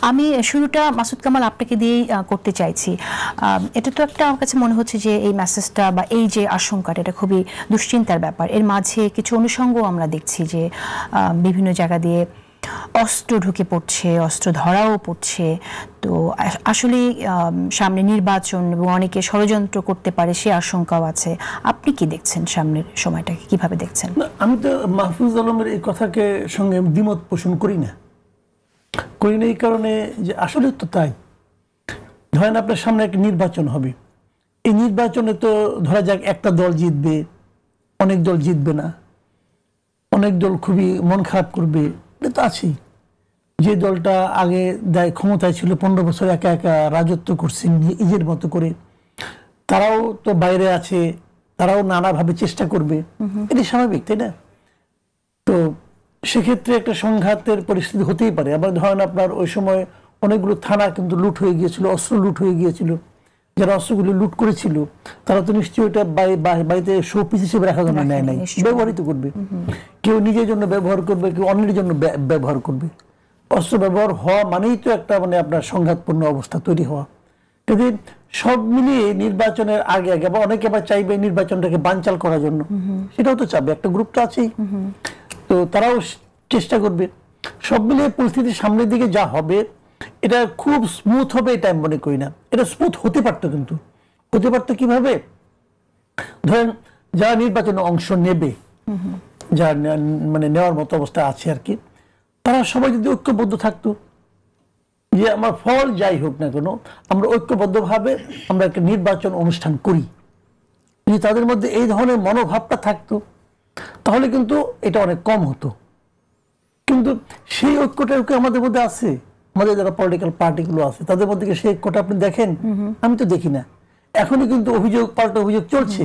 আমি শুরুটা মাসুদ কামাল আপনাকে দিয়েই করতে চাইছি। এটা তো একটা আমার কাছে মনে হচ্ছে যে এই মেসেজটা বা এই যে আশঙ্কাটা এটা খুবই দুশ্চিন্তার ব্যাপার। এর মাঝে কিছু অনুষঙ্গ আমরা দেখছি যে বিভিন্ন জায়গা দিয়ে অস্ত্র ঢুকে পড়ছে, অস্ত্র ধরাও পড়ছে। তো আসলে সামনে নির্বাচন এবং অনেকে ষড়যন্ত্র করতে পারে সে আশঙ্কাও আছে। আপনি কি দেখছেন সামনের সময়টাকে, কিভাবে দেখছেন? আমি তো মাহফুজ আলমের এই কথাকে সঙ্গে দ্বিমত পোষণ করি না এই কারণে যে আসলে তো তাই। ধরেন আপনার সামনে একটা নির্বাচন হবে, এই নির্বাচনে তো ধরা যাক একটা দল জিতবে, অনেক দল জিতবে না, অনেক দল খুবই মন খারাপ করবে, এটা তো আছেই। যে দলটা আগে ক্ষমতায় ছিল 15 বছর একা একা রাজত্ব করছে নিজের মতো করে, তারাও তো বাইরে আছে, তারাও নানাভাবে চেষ্টা করবে, এটি স্বাভাবিক, তাই না? তো সেক্ষেত্রে একটা সংঘাতের পরিস্থিতি হতেই পারে। আবার ধরেন আপনার ওই সময় অনেকগুলো থানা কিন্তু লুট হয়ে গিয়েছিল, অস্ত্র লুট হয়ে গিয়েছিল। যারা অস্ত্রগুলো লুট করেছিল তারা তো নিশ্চয়ই ওটা বাড়িতে শোপিস হিসেবে রাখার জন্য নেয় নাই, ব্যবহৃত করবে। কেউ নিজের জন্য ব্যবহার করবে, কেউ অন্যের জন্য ব্যবহার করবে। অস্ত্র ব্যবহার হওয়া মানেই তো একটা আপনার সংঘাতপূর্ণ অবস্থা তৈরি হওয়া। কিন্তু সব মিলিয়ে নির্বাচনের আগে আবার অনেকে আবার চাইবে নির্বাচনটাকে বানচাল করার জন্য, সেটাও তো চাবে, একটা গ্রুপ তো আছেই। তো তারাও চেষ্টা করবে। সব মিলিয়ে পরিস্থিতির সামনের দিকে যা হবে এটা খুব স্মুথ হবে এটা আমি মনে করি না। এটা স্মুথ হতে পারতো, কিন্তু হতে পারতো কিভাবে? ধরেন যারা নির্বাচনে অংশ নেবে, যারা নেওয়ার মতো অবস্থা আছে আর কি, তারা সবাই যদি ঐক্যবদ্ধ থাকতো যে আমার ফল যাই হোক না কেন আমরা ঐক্যবদ্ধভাবে আমরা একটা নির্বাচন অনুষ্ঠান করি, যদি তাদের মধ্যে এই ধরনের মনোভাবটা থাকতো তাহলে কিন্তু এটা অনেক কম হতো। কিন্তু সেই ঐক্যটা আমাদের মধ্যে আছে, আমাদের যারা পলিটিক্যাল পার্টিগুলো আছে তাদের মধ্যে সেই ঐক্যটা আপনি দেখেন? আমি তো দেখি না। এখনই কিন্তু অভিযোগ পাল্টা অভিযোগ চলছে,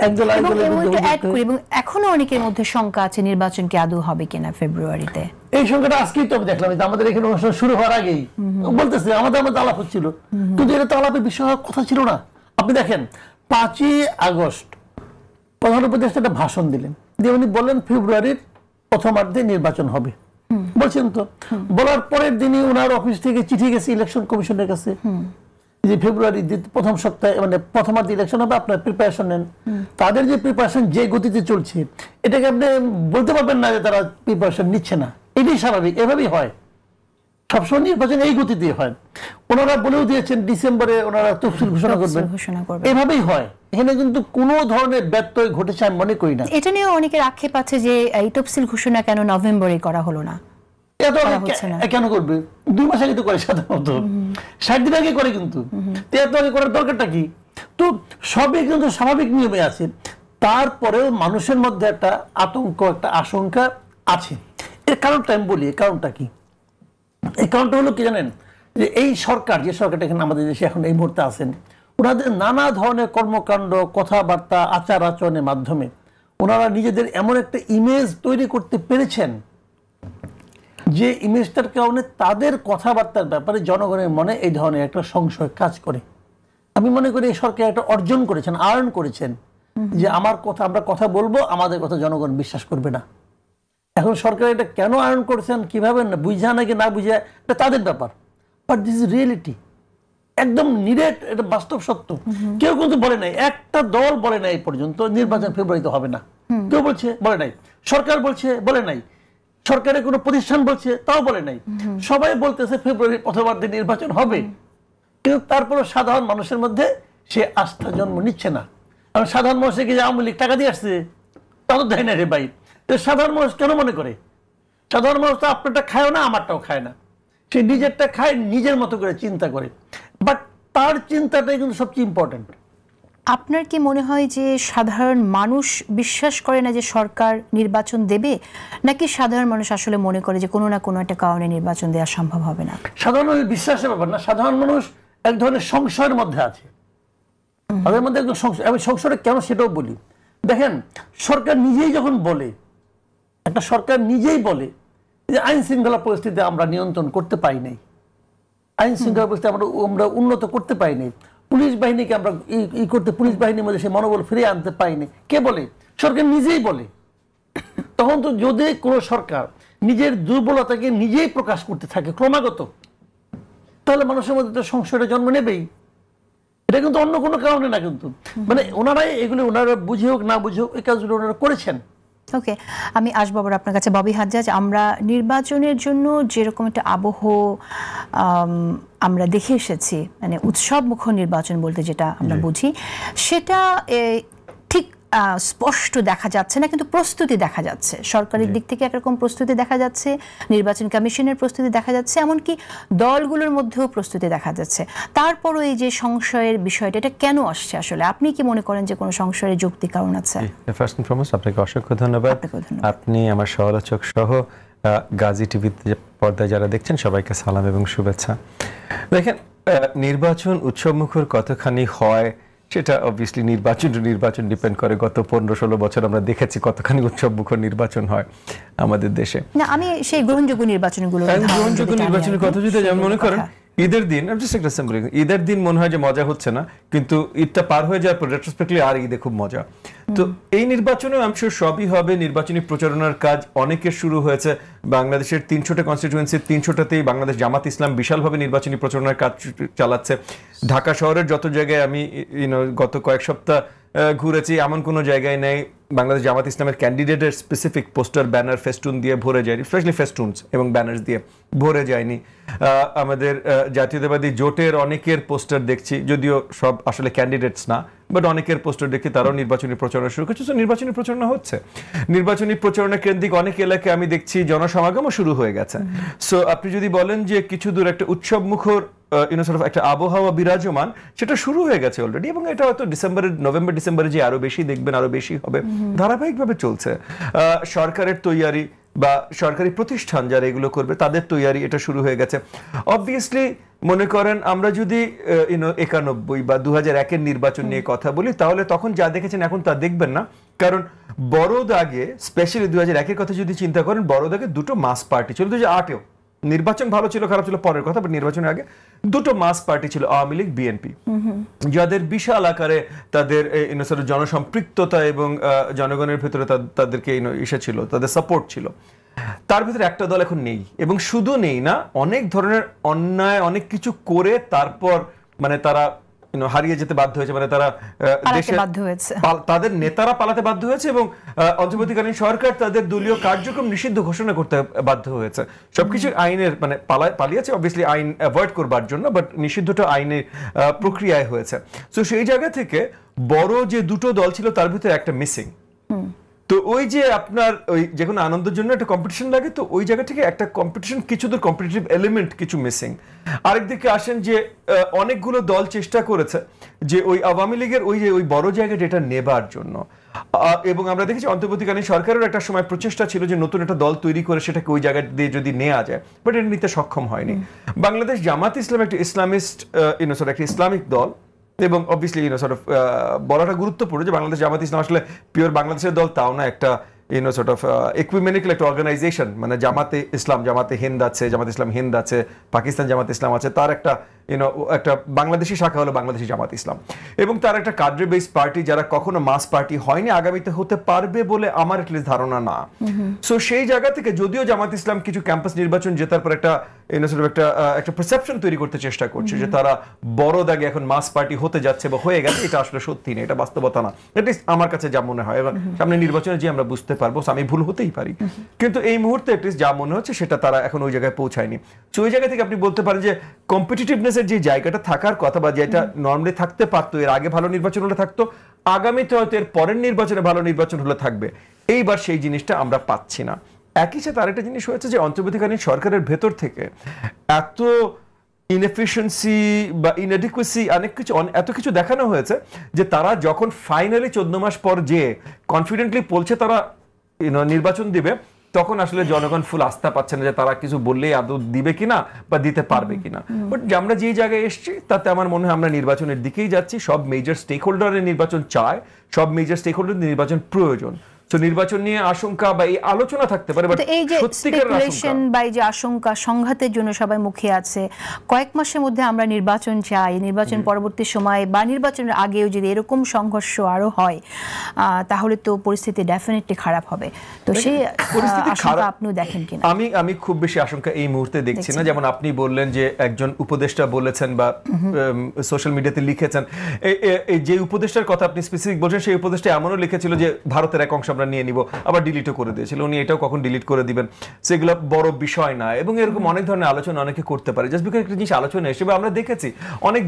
একদল আরেকদলের বিরুদ্ধে। এবং এখনো অনেকের মধ্যে শঙ্কা আছে নির্বাচন কি আদৌ হবে কিনা ফেব্রুয়ারিতে। এই সংখ্যাটা আজকেই তো আমি দেখলাম, আমাদের এখানে অনুষ্ঠান শুরু হওয়ার আগেই বলতেছে আমাদের আলাপ হচ্ছিল, কিন্তু এটা তো আলাপের বিষয় হওয়ার কথা ছিল না। আপনি দেখেন 5ই আগস্ট প্রধান উপদেষ্টা একটা ভাষণ দিলেন, দিয়ে উনি বললেন ফেব্রুয়ারির প্রথমার্ধে নির্বাচন হবে বলছেন। তো বলার পরের দিনই ওনার অফিস থেকে চিঠি গেছে ইলেকশন কমিশনের কাছে যে ফেব্রুয়ারি প্রথম সপ্তাহে প্রথমার্ধে ইলেকশন হবে, আপনার প্রিপারেশন নেন। তাদের যে প্রিপারেশন যে গতিতে চলছে এটাকে আপনি বলতে পারবেন না যে তারা প্রিপারেশন নিচ্ছে না, এটাই স্বাভাবিক, এভাবেই হয়। সবসময় নির্বাচন এই গতিতে হয়। ওনারা বলেও দিয়েছেন ডিসেম্বরে ওনারা তফসিল ঘোষণা করবেন, এভাবেই হয়। এখানে কিন্তু কোনো ধরনের ব্যত্যয় ঘটেছে আমি মনে করি না। এটা নিয়ে অনেকের আক্ষেপ আছে যে এই তফসিল ঘোষণা কেন নভেম্বরে করা হলো না। কেন করবে? 2 মাস আগে তো করে, সাধারণত 60 দিন আগে করে, কিন্তু এত আগে করার দরকারটা কি? তো সবই কিন্তু স্বাভাবিক নিয়মে আছে। তারপরেও মানুষের মধ্যে একটা আতঙ্ক, একটা আশঙ্কা আছে। এর কারণটা আমি বলি, কারণটা কি? এই কারণটা হলো কি জানেন? যে এই সরকার, যে সরকারটা এখানে আমাদের দেশে এখন এই মুহূর্তে আছেন, ওনাদের নানা ধরনের কর্মকাণ্ড, কথাবার্তা, আচার আচরণের মাধ্যমে ওনারা নিজেদের এমন একটা ইমেজ তৈরি করতে পেরেছেন যে ইমেজটার কারণে তাদের কথাবার্তার ব্যাপারে জনগণের মনে এই ধরনের একটা সংশয় কাজ করে। আমি মনে করি এই সরকার একটা অর্জন করেছেন, আর্ন করেছেন যে আমরা কথা বলবো, আমাদের কথা জনগণ বিশ্বাস করবে না। এখন সরকার এটা কেন আর্ন করেছেন, কিভাবে বুঝা নাকি না বুঝা, এটা তাদের ব্যাপার। বাট দিস ইজ রিয়েলিটি, একদম নিরেট, এটা বাস্তব সত্য। কেউ কিন্তু বলে নাই, একটা দল বলে নাই পর্যন্ত নির্বাচন ফেব্রুয়ারিতে হবে না। কেউ বলছে বলে নাই, সরকার বলছে বলে নাই, সরকারের কোনো প্রতিষ্ঠান বলছে তাও বলে নাই। সবাই বলতেছে ফেব্রুয়ারির প্রথমার্ধে নির্বাচন হবে, কিন্তু তারপরে সাধারণ মানুষের মধ্যে সে আস্থা জন্ম নিচ্ছে না। কারণ সাধারণ মানুষের কি আওয়ামী লীগ টাকা দিয়ে আসছে, তা তো দেয় না রে ভাই। সাধারণ মানুষ কেন মনে করে? সাধারণ মানুষ তো আপনারটা খায় না, আমারটাও খায় না, সে নিজেরটা খায়, নিজের মতো করে চিন্তা করে। বাট তার চিন্তাটাই কিন্তু সবচেয়ে ইম্পর্টেন্ট। আপনার কি মনে হয় যে সাধারণ মানুষ বিশ্বাস করে না যে সরকার নির্বাচন দেবে, নাকি সাধারণ মানুষ আসলে মনে করে যে কোনো না কোনো একটা কারণে নির্বাচন দেওয়া সম্ভব হবে না? সাধারণ মানুষ বিশ্বাসের ব্যাপার না, সাধারণ মানুষ এক ধরনের সংশয়ের মধ্যে আছে। তাদের মধ্যে একদম সংশয়। আমি সংশয়টা কেন সেটাও বলি। দেখেন, সরকার নিজেই যখন বলে, একটা সরকার নিজেই বলে যে আইন শৃঙ্খলা পরিস্থিতি আমরা নিয়ন্ত্রণ করতে পারি নাই, আইন শৃঙ্খলা পরিস্থিতি আমরা উন্নত করতে পারি নাই, পুলিশ বাহিনীকে আমরা পুলিশ বাহিনীর মধ্যে সে মনোবল ফিরিয়ে আনতে পারিনি, কে বলে? সরকার নিজেই বলে। তখন তো যদি কোনো সরকার নিজের দুর্বলতাকে নিজেই প্রকাশ করতে থাকে ক্রমাগত, তাহলে মানুষের মধ্যে তো সংশয়টা জন্ম নেবেই। এটা কিন্তু অন্য কোনো কারণে না, কিন্তু মানে ওনারাই এগুলো ওনারা বুঝে হোক না বুঝে হোক এই কাজগুলো ওনারা করেছেন। ওকে, আমি আসবো আবার আপনার কাছে ববি হাজ্জাজ। আমরা নির্বাচনের জন্য যেরকম একটা আবহ আমরা দেখে এসেছি, মানে উৎসব মুখর নির্বাচন বলতে যেটা আমরা বুঝি, সেটা ঠিক স্পষ্ট দেখা যাচ্ছে না, কিন্তু প্রস্তুতি দেখা যাচ্ছে। সরকারের দিক থেকে একরকম প্রস্তুতি দেখা যাচ্ছে, নির্বাচন কমিশনের প্রস্তুতি দেখা যাচ্ছে, এমনকি দলগুলোর মধ্যেও প্রস্তুতি দেখা যাচ্ছে। তারপরও এই যে সংশয়ের বিষয়টা, এটা কেন আসছে আসলে? আপনি কি মনে করেন যে কোনো সংশয়ের যৌক্তিক কারণ আছে? ফার্স্ট এন্ড ফরমোস্ট আপনাকে অসংখ্য ধন্যবাদ। আপনি আমার সহলোচক সহ গাজী টিভিতে পর্দায় যারা দেখছেন সবাইকে সালাম এবং শুভেচ্ছা। দেখেন, নির্বাচন উৎসবমুখর কতখানি হয় সেটা অবভিয়াসলি নির্বাচন ডিপেন্ড করে। গত 15-16 বছর আমরা দেখেছি কতখানি উৎসবমুখর নির্বাচন হয় আমাদের দেশে। না, আমি সেই গ্রহণযোগ্য নির্বাচনের কথা যদি যেমন মনে করেন ঈদের দিন, ঈদের দিন মনে হয় যে মজা হচ্ছে না, কিন্তু ঈদটা পার হয়ে যাওয়ার পর রেট্রোস্পেক্টলি আর ঈদে খুব মজা। তো এই নির্বাচনে আমি শিওর সবই হবে। নির্বাচনী প্রচারণার কাজ অনেকের শুরু হয়েছে। বাংলাদেশের 300টা কনস্টিটিউয়েন্সি, 300টাতেই বাংলাদেশ জামাত ইসলাম বিশালভাবে নির্বাচনী প্রচারণার কাজ চালাচ্ছে। ঢাকা শহরের যত জায়গায় আমি গত কয়েক সপ্তাহ ঘুরেছি, এমন কোনো জায়গায় নেই বাংলাদেশ জামাত ইসলামের ক্যান্ডিডেটের স্পেসিফিক পোস্টার, ব্যানার, ফেস্টুন দিয়ে ভরে যায়নি, স্পেশালি ফেস্টুনস এবং ব্যানার্স দিয়ে ভরে যায়নি। আমাদের জাতীয়তাবাদী জোটের অনেকের পোস্টার দেখছি, যদিও সব আসলে ক্যান্ডিডেটস না, বাট অনেকের পোস্টার দেখি তারাও নির্বাচনী প্রচারণা শুরু করছে। তো নির্বাচনী প্রচারণা হচ্ছে, নির্বাচনী প্রচারণা কেন্দ্রিক অনেক এলাকায় আমি দেখছি জনসমাগমও শুরু হয়ে গেছে। সো আপনি যদি বলেন যে কিছু দূর একটা উৎসব মুখর একটা আবহাওয়া বিরাজমান, সেটা শুরু হয়ে গেছে অলরেডি, এবং এটা হয়তো নভেম্বর ডিসেম্বরে যে আরো বেশি দেখবেন, আরো বেশি হবে, ধারাবাহিকভাবে চলছে। সরকারের তৈয়ারি বা সরকারি প্রতিষ্ঠান যারা এগুলো করবে তাদের তৈয়ারি এটা শুরু হয়ে গেছে। অবভিয়াসলি মনে করেন আমরা যদি 91 বা 2001-এর নির্বাচন নিয়ে কথা বলি, তাহলে তখন যা দেখেছেন এখন তা দেখবেন না। কারণ বড় দাগে, স্পেশালি 2001-এর কথা যদি চিন্তা করেন, বড় দাগে দুটো মাস পার্টি ছিল। 2008-এও নির্বাচন ভালো ছিল খারাপ ছিল পরের কথা, বাট নির্বাচনের আগে দুটো মাস পার্টি ছিল, আওয়ামী লীগ, বিএনপি, যাদের বিশাল আকারে তাদের জনসম্পৃক্ততা এবং জনগণের ভেতরে তাদেরকে ছিল, তাদের সাপোর্ট ছিল। তার ভিতরে একটা দল এখন নেই, এবং শুধু নেই না, অনেক ধরনের অন্যায় অনেক কিছু করে তারপর মানে তারা হারিয়ে যেতে বাধ্য হয়েছে, মানে তারা দেশে তাদের নেতারা পালাতে বাধ্য হয়েছে, এবং অন্তর্বর্তীকালীন সরকার তাদের দলীয় কার্যক্রম নিষিদ্ধ ঘোষণা করতে বাধ্য হয়েছে। সবকিছু আইনের মানে পালিয়েছে, অবভিয়াসলি আইন অ্যাভয়েড করবার জন্য, বাট নিষিদ্ধটা আইনের প্রক্রিয়ায় হয়েছে। তো সেই জায়গা থেকে বড় যে দুটো দল ছিল তার ভিতরে একটা মিসিং। তো ওই যে আপনার ওই যে কোনো আনন্দের জন্য একটা কম্পিটিশন লাগে, তো ওই জায়গা থেকে একটা কম্পিটিশন, কিছু দূর কম্পিটিটিভ এলিমেন্ট কিছু মিসিং। আরেকদিকে আসেন যে অনেকগুলো দল চেষ্টা করেছে যে ওই আওয়ামী লীগের ওই বড় জায়গাটা এটা নেবার জন্য, এবং আমরা দেখেছি অন্তর্বর্তীকালীন সরকারের একটা সময় প্রচেষ্টা ছিল যে নতুন একটা দল তৈরি করে সেটাকে ওই জায়গা দিয়ে যদি নেওয়া যায়, বাট এটা নিতে সক্ষম হয়নি। বাংলাদেশ জামাত ইসলাম একটা ইসলামিস্ট একটা ইসলামিক দল, এবং অবভিয়াসলি বলাটা গুরুত্বপূর্ণ যে বাংলাদেশ জামাত ইসলাম আসলে পিওর বাংলাদেশের দল তাও না, একটা ইকুইমেনিক্যাল একটা অর্গানাইজেশন, মানে জামাতে ইসলাম, জামাতে হিন্দ আছে, জামাত ইসলাম হিন্দ আছে, পাকিস্তান জামাত ইসলাম আছে, তার একটা একটা বাংলাদেশি শাখা হলো বাংলাদেশি জামাত ইসলাম, এবং তার একটা কাড্রে বেস পার্টি যারা কখনো মাস পার্টি হয়নি, আগামীতে হতে পারবে বলে আমার এটলিস্ট ধারণা না। সো সেই জায়গা থেকে যদিও জামাত ইসলাম কিছু ক্যাম্পাস নির্বাচন জেতার পর একটা একটা পারসেপশন তৈরি করতে চেষ্টা করছে যে তারা বড় দাগে এখন মাস পার্টি হতে যাচ্ছে বা হয়ে গেছে, এটা আসলে সত্যি না, এটা বাস্তবতা না, এটলিস্ট আমার কাছে যা মনে হয়। এবং সামনে নির্বাচনে যে আমরা বুঝতে পারবো, আমি ভুল হতেই পারি, কিন্তু এই মুহূর্তে এটলিস্ট যা মনে হচ্ছে সেটা তারা এখন ওই জায়গায় পৌঁছায়নি। তো ওই জায়গা থেকে আপনি বলতে পারেন যে কম্পিটিটিভনেসের যে জায়গাটা থাকার কথা বা যেটা নর্মালি থাকতে পারতো, এর আগে ভালো নির্বাচন হলে থাকতো, আগামীতে হয়তো এর পরের নির্বাচনে ভালো নির্বাচন হলে থাকবে, এইবার সেই জিনিসটা আমরা পাচ্ছি না। একই সাথে আরেকটা জিনিস হয়েছে যে অন্তর্বর্তীকালীন সরকারের ভেতর থেকে এত ইনএফিশিয়েন্সি বা ইনএডিকুয়েসি এত কিছু দেখানো হয়েছে যে তারা যখন ফাইনালি 14 মাস পর যে কনফিডেন্টলি বলছে তারা নির্বাচন দিবে, তখন আসলে জনগণ ফুল আস্থা পাচ্ছে না যে তারা কিছু বললেই আদৌ দিবে কিনা বা দিতে পারবে কিনা। বাট আমরা যে জায়গায় এসেছি তাতে আমার মনে হয় আমরা নির্বাচনের দিকেই যাচ্ছি। সব মেজর স্টেক হোল্ডারের নির্বাচন চায়, সব মেজর স্টেক হোল্ডার নির্বাচন প্রয়োজন। তো নির্বাচন নিয়ে আশঙ্কা বা এই আলোচনা থাকতে পারে, বাট এই যে সত্যিকার স্পেকুলেশন বা এই যে আশঙ্কা সংঘাতের জন্য সবাই মুখে আছে, কয়েক মাসের মধ্যে আমরা নির্বাচন চাই, নির্বাচন পরবর্তী সময় বা নির্বাচনের আগেও যদি এরকম সংঘর্ষ আরো হয় তাহলে তো পরিস্থিতি ডেফিনেটলি খারাপ হবে। তো সেই আশঙ্কা আপনিও দেখেন কিনা? আমি খুব বেশি আশঙ্কা এই মুহূর্তে দেখছি না। যেমন আপনি বললেন যে একজন উপদেষ্টা বলেছেন বা সোশ্যাল মিডিয়াতে লিখেছেন, এই যে উপদেষ্টার কথা আপনি স্পেসিফিক বলছেন সেই উপদেষ্টা এমনও লিখেছিল যে ভারতের এক অংশ আমরা নিয়ে নিব, আবার ডিলিটও করে দিয়েছিল। উনি এটাও কখন ডিলিট করে দিবেন সেগুলো বড় বিষয় না, এবং এরকম অনেক ধরনের আলোচনা অনেকে করতে পারে। জাস্ট বিকজ একটা জিনিস আলোচনা হিসেবে আমরা দেখেছি অনেক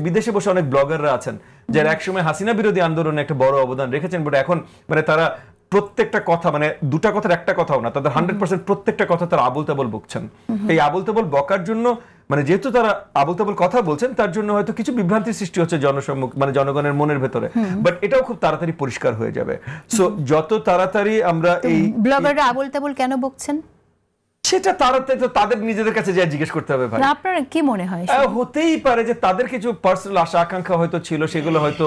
বিদেশে বসে অনেক ব্লগাররা আছেন যারা একসময় হাসিনা বিরোধী আন্দোলনে একটা বড় অবদান রেখেছেন, বাট এখন মানে তারা প্রত্যেকটা কথা, মানে দুটা কথার একটা কথাও না, তাদের 100% প্রত্যেকটা কথা তারা আবল তাবল বকছেন। এই আবল তাবল বকার জন্য, মানে যেহেতু তারা আবল তাবল কথা বলছেন, তার জন্য হয়তো কিছু বিভ্রান্তির সৃষ্টি হচ্ছে জনসম্মুখ, মানে জনগণের মনের ভেতরে, বাট এটাও খুব তাড়াতাড়ি পরিষ্কার হয়ে যাবে। সো যত তাড়াতাড়ি আমরা এই ব্লগাররা আবল তাবল কেন বকছেন সেটা তাড়াতাড়ি তো তাদের নিজেদের কাছে যা জিজ্ঞেস করতে হবে। ভাই আপনার কি মনে হয়? হতেই পারে যে তাদের কিছু পার্সোনাল আশা আকাঙ্ক্ষা হয়তো ছিল, সেগুলো হয়তো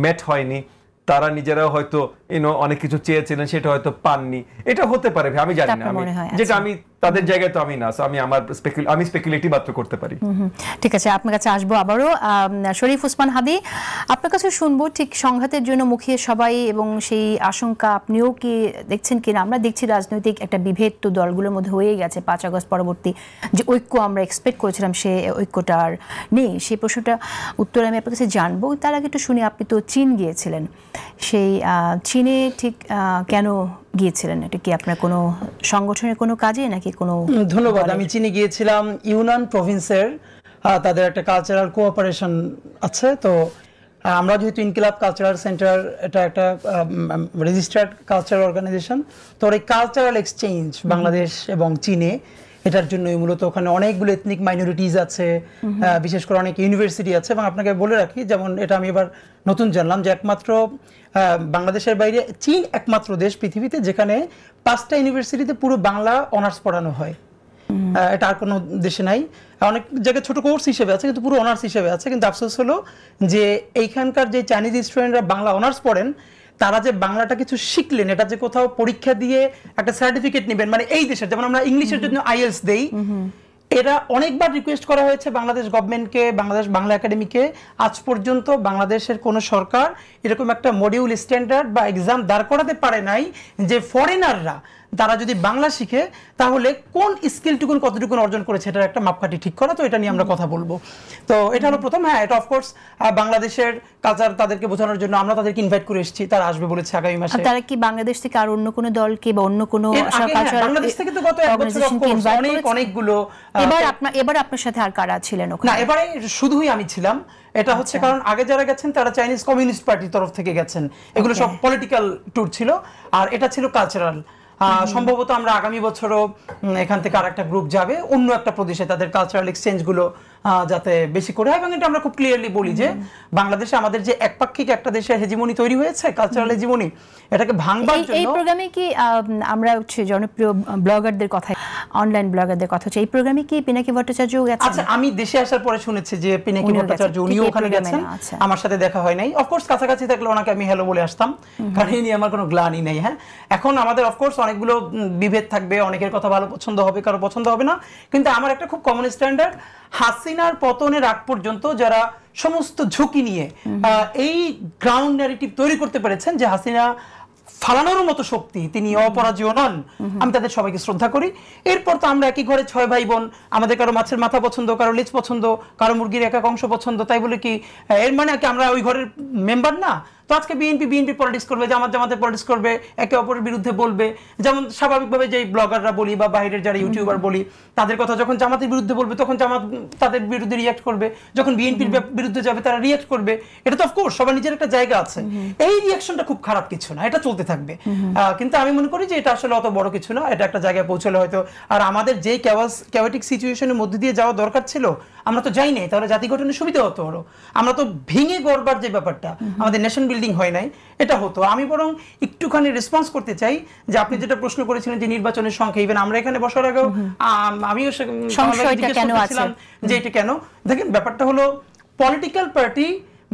মেট হয়নি, তারা নিজেরাও হয়তো অনেক কিছু চেয়েছিলেন, সেটা হয়তো পাননি, এটা হতে পারে। আমি জানি না, যেটা আমি তাদের জায়গায় তো আমি না, আমি স্পেকুলেটিভ মাত্র করতে পারি। ঠিক আছে, আপনার কাছে আসবো আবারও। শরীফ ওসমান হাদী, আপনার কাছে শুনবো, ঠিক সংঘাতের জন্য মুখিয়ে সবাই এবং সেই আশঙ্কা আপনিও কি দেখছেন কিনা? আমরা দেখছি রাজনৈতিক একটা বিভেদ তো দলগুলোর মধ্যে হয়ে গেছে। 5 আগস্ট পরবর্তী যে ঐক্য আমরা এক্সপেক্ট করেছিলাম সে ঐক্যটা আর নেই। সেই প্রশ্নটা উত্তর আমি আপনার কাছে জানবো। তার আগে একটু শুনি, আপনি তো চীন গিয়েছিলেন, সেই চীনে ঠিক কেন গিয়েছিলেন? এটা কি আপনার কোনো সংগঠনের কোনো কাজে নাকি কোনো? ধন্যবাদ। আমি চীনে গিয়েছিলাম ইউনান প্রভিন্সের, তাদের একটা কালচারাল কোঅপারেশন আছে। তো আমরা যেহেতু ইনকিলাব কালচারাল সেন্টার, এটা একটা রেজিস্টার্ড কালচারাল অর্গানাইজেশন, তো এই কালচারাল এক্সচেঞ্জ বাংলাদেশ এবং চীনে, এটার জন্যই মূলত ওখানে অনেকগুলো এথনিক মাইনরিটিজ আছে, বিশেষ করে অনেক ইউনিভার্সিটি আছে। এবং আপনাকে বলে রাখি, যেমন এটা আমি এবার নতুন জানলাম যে একমাত্র বাংলাদেশের বাইরে চীন একমাত্র দেশ পৃথিবীতে যেখানে 5টা ইউনিভার্সিটিতে পুরো বাংলা অনার্স পড়ানো হয়। এটা আর কোনো দেশে নাই। অনেক জায়গায় ছোট কোর্স হিসেবে আছে, কিন্তু পুরো অনার্স হিসেবে আছে। কিন্তু আফসোস হলো যে এইখানকার যে চাইনিজ স্টুডেন্টরা বাংলা অনার্স পড়েন, তারা যে বাংলাটা কিছু শিখলেন, এটা যে কোথাও পরীক্ষা দিয়ে একটা সার্টিফিকেট নেবেন, মানে এই দেশের যেমন আমরা ইংলিশের জন্য আইএলস দেই, এরা অনেকবার রিকোয়েস্ট করা হয়েছে বাংলাদেশ গভর্নমেন্টকে, বাংলাদেশ বাংলা একাডেমিকে। আজ পর্যন্ত বাংলাদেশের কোন সরকার এরকম একটা মডিউল স্ট্যান্ডার্ড বা এক্সাম দাঁড় করাতে পারে নাই যে ফরেনাররা তারা যদি বাংলা শিখে তাহলে কোন স্কিলটুকুন কতটুকুন অর্জন করেছে এটার একটা মাপকাঠি ঠিক করা। তো এটা নিয়ে আমরা কথা বলবো। তো এটা হলো প্রথম। হ্যাঁ, এটা অফকোর্স বাংলাদেশের কালচার তাদেরকে বোঝানোর জন্য আমরা তাদেরকে ইনভাইট করে এসেছি, তারা আসবে বলেছে আগামী মাসে। তারা কি বাংলাদেশ থেকে আর অন্য কোনো দলকে বা অন্য কোনো বাংলাদেশ থেকে তো গত এক বছর অনেকগুলো। এবার আপনার সাথে আর কারা ছিলেন ওখানে? না, এবারে শুধুই আমি ছিলাম। এটা হচ্ছে কারণ আগে যারা গেছেন তারা চাইনিজ কমিউনিস্ট পার্টির তরফ থেকে গেছেন, এগুলো সব পলিটিক্যাল ট্যুর ছিল, আর এটা ছিল কালচারাল। সম্ভবত আমরা আগামী বছরও এখান থেকে আরেকটা গ্রুপ যাবে অন্য একটা প্রদেশে, তাদের কালচারাল এক্সচেঞ্জ গুলো যাতে বেশি করে হয়। এবং এটা আমরা খুব ক্লিয়ারলি বলি যে বাংলাদেশে আমাদের যে একপাক্ষিক একটা দেশের হেজিমনি তৈরি হয়েছে, কালচারাল হেজিমনি, এটাকে ভাঙবার জন্য এই প্রোগ্রামে কি আমরা হচ্ছে জনপ্রিয় ব্লগারদের কথা, অনলাইন ব্লগারদের কথা হচ্ছে, এই প্রোগ্রামে কি পিনাকি ভট্টাচার্য গেছেন? আচ্ছা, আমি দেশে আসার পরে শুনেছি যে পিনাকি ভট্টাচার্য উনিও ওখানে গেছেন, আমার সাথে দেখা হয় নাই। অফকোর্স কাছাকাছি থাকলে ওনাকে আমি হ্যালো বলে আসতাম, কারণ এই নিয়ে আমার কোনো গ্লানি নেই। হ্যাঁ, এখন আমাদের অফকোর্স অনেকগুলো বিভেদ থাকবে, অনেকের কথা ভালো পছন্দ হবে, কারো পছন্দ হবে না, কিন্তু আমার একটা খুব কমন স্ট্যান্ডার্ড, হাসিনার পতনের আগ পর্যন্ত যারা সমস্ত ঝুঁকি নিয়ে এই গ্রাউন্ড ন্যারেটিভ তৈরি করতে পেরেছেন যে হাসিনা ফালানোর মতো শক্তি, তিনি অপরাজেয় নন, আমি তাদের সবাইকে শ্রদ্ধা করি। এরপর তো আমরা একই ঘরে 6 ভাই বোন, আমাদের কারো মাছের মাথা পছন্দ, কারো লেজ পছন্দ, কারো মুরগির এক অংশ পছন্দ, তাই বলে কি এর মানে কি আমরা ওই ঘরের মেম্বার না? তো আজকে বিএনপি পলিটিক্স করবে, জামাতে পলিটিক্স করবে, একে অপরের বিরুদ্ধে বলবে। যেমন স্বাভাবিকভাবে যে ব্লগাররা বলি বা বাইরের যারা ইউটিউবার বলি, তাদের কথা যখন জামাতের বিরুদ্ধে বলবে তখন জামাত তাদের বিরুদ্ধে রিয়াক্ট করবে, যখন বিএনপির বিরুদ্ধে যাবে তারা রিয়াক্ট করবে। এটা তো অফকোর্স সবার নিজের একটা জায়গা আছে। এই রিয়াকশনটা খুব খারাপ কিছু না, এটা চলতে থাকবে। কিন্তু আমি মনে করি যে এটা আসলে অত বড় কিছু না, এটা একটা জায়গায় পৌঁছলে হয়তো। আর আমাদের যেই ক্যাওয়াটিক সিচুয়েশনের মধ্যে দিয়ে যাওয়া দরকার ছিল আমরা তো যাই নাই, তাহলে জাতি গঠনের সুবিধা হতো আরো। আমরা তো ভেঙে গড়বার যে ব্যাপারটা, আমাদের নেশন বিল্ডিং হয় নাই, এটা হতো। আমি বরং একটুখানি রেসপন্স করতে চাই যে আপনি যেটা প্রশ্ন করেছিলেন যে নির্বাচনের সংখ্যা, ইভেন আমরা এখানে বসার আগেও আমিও যে এটা কেন। দেখেন, ব্যাপারটা হলো পলিটিক্যাল পার্টি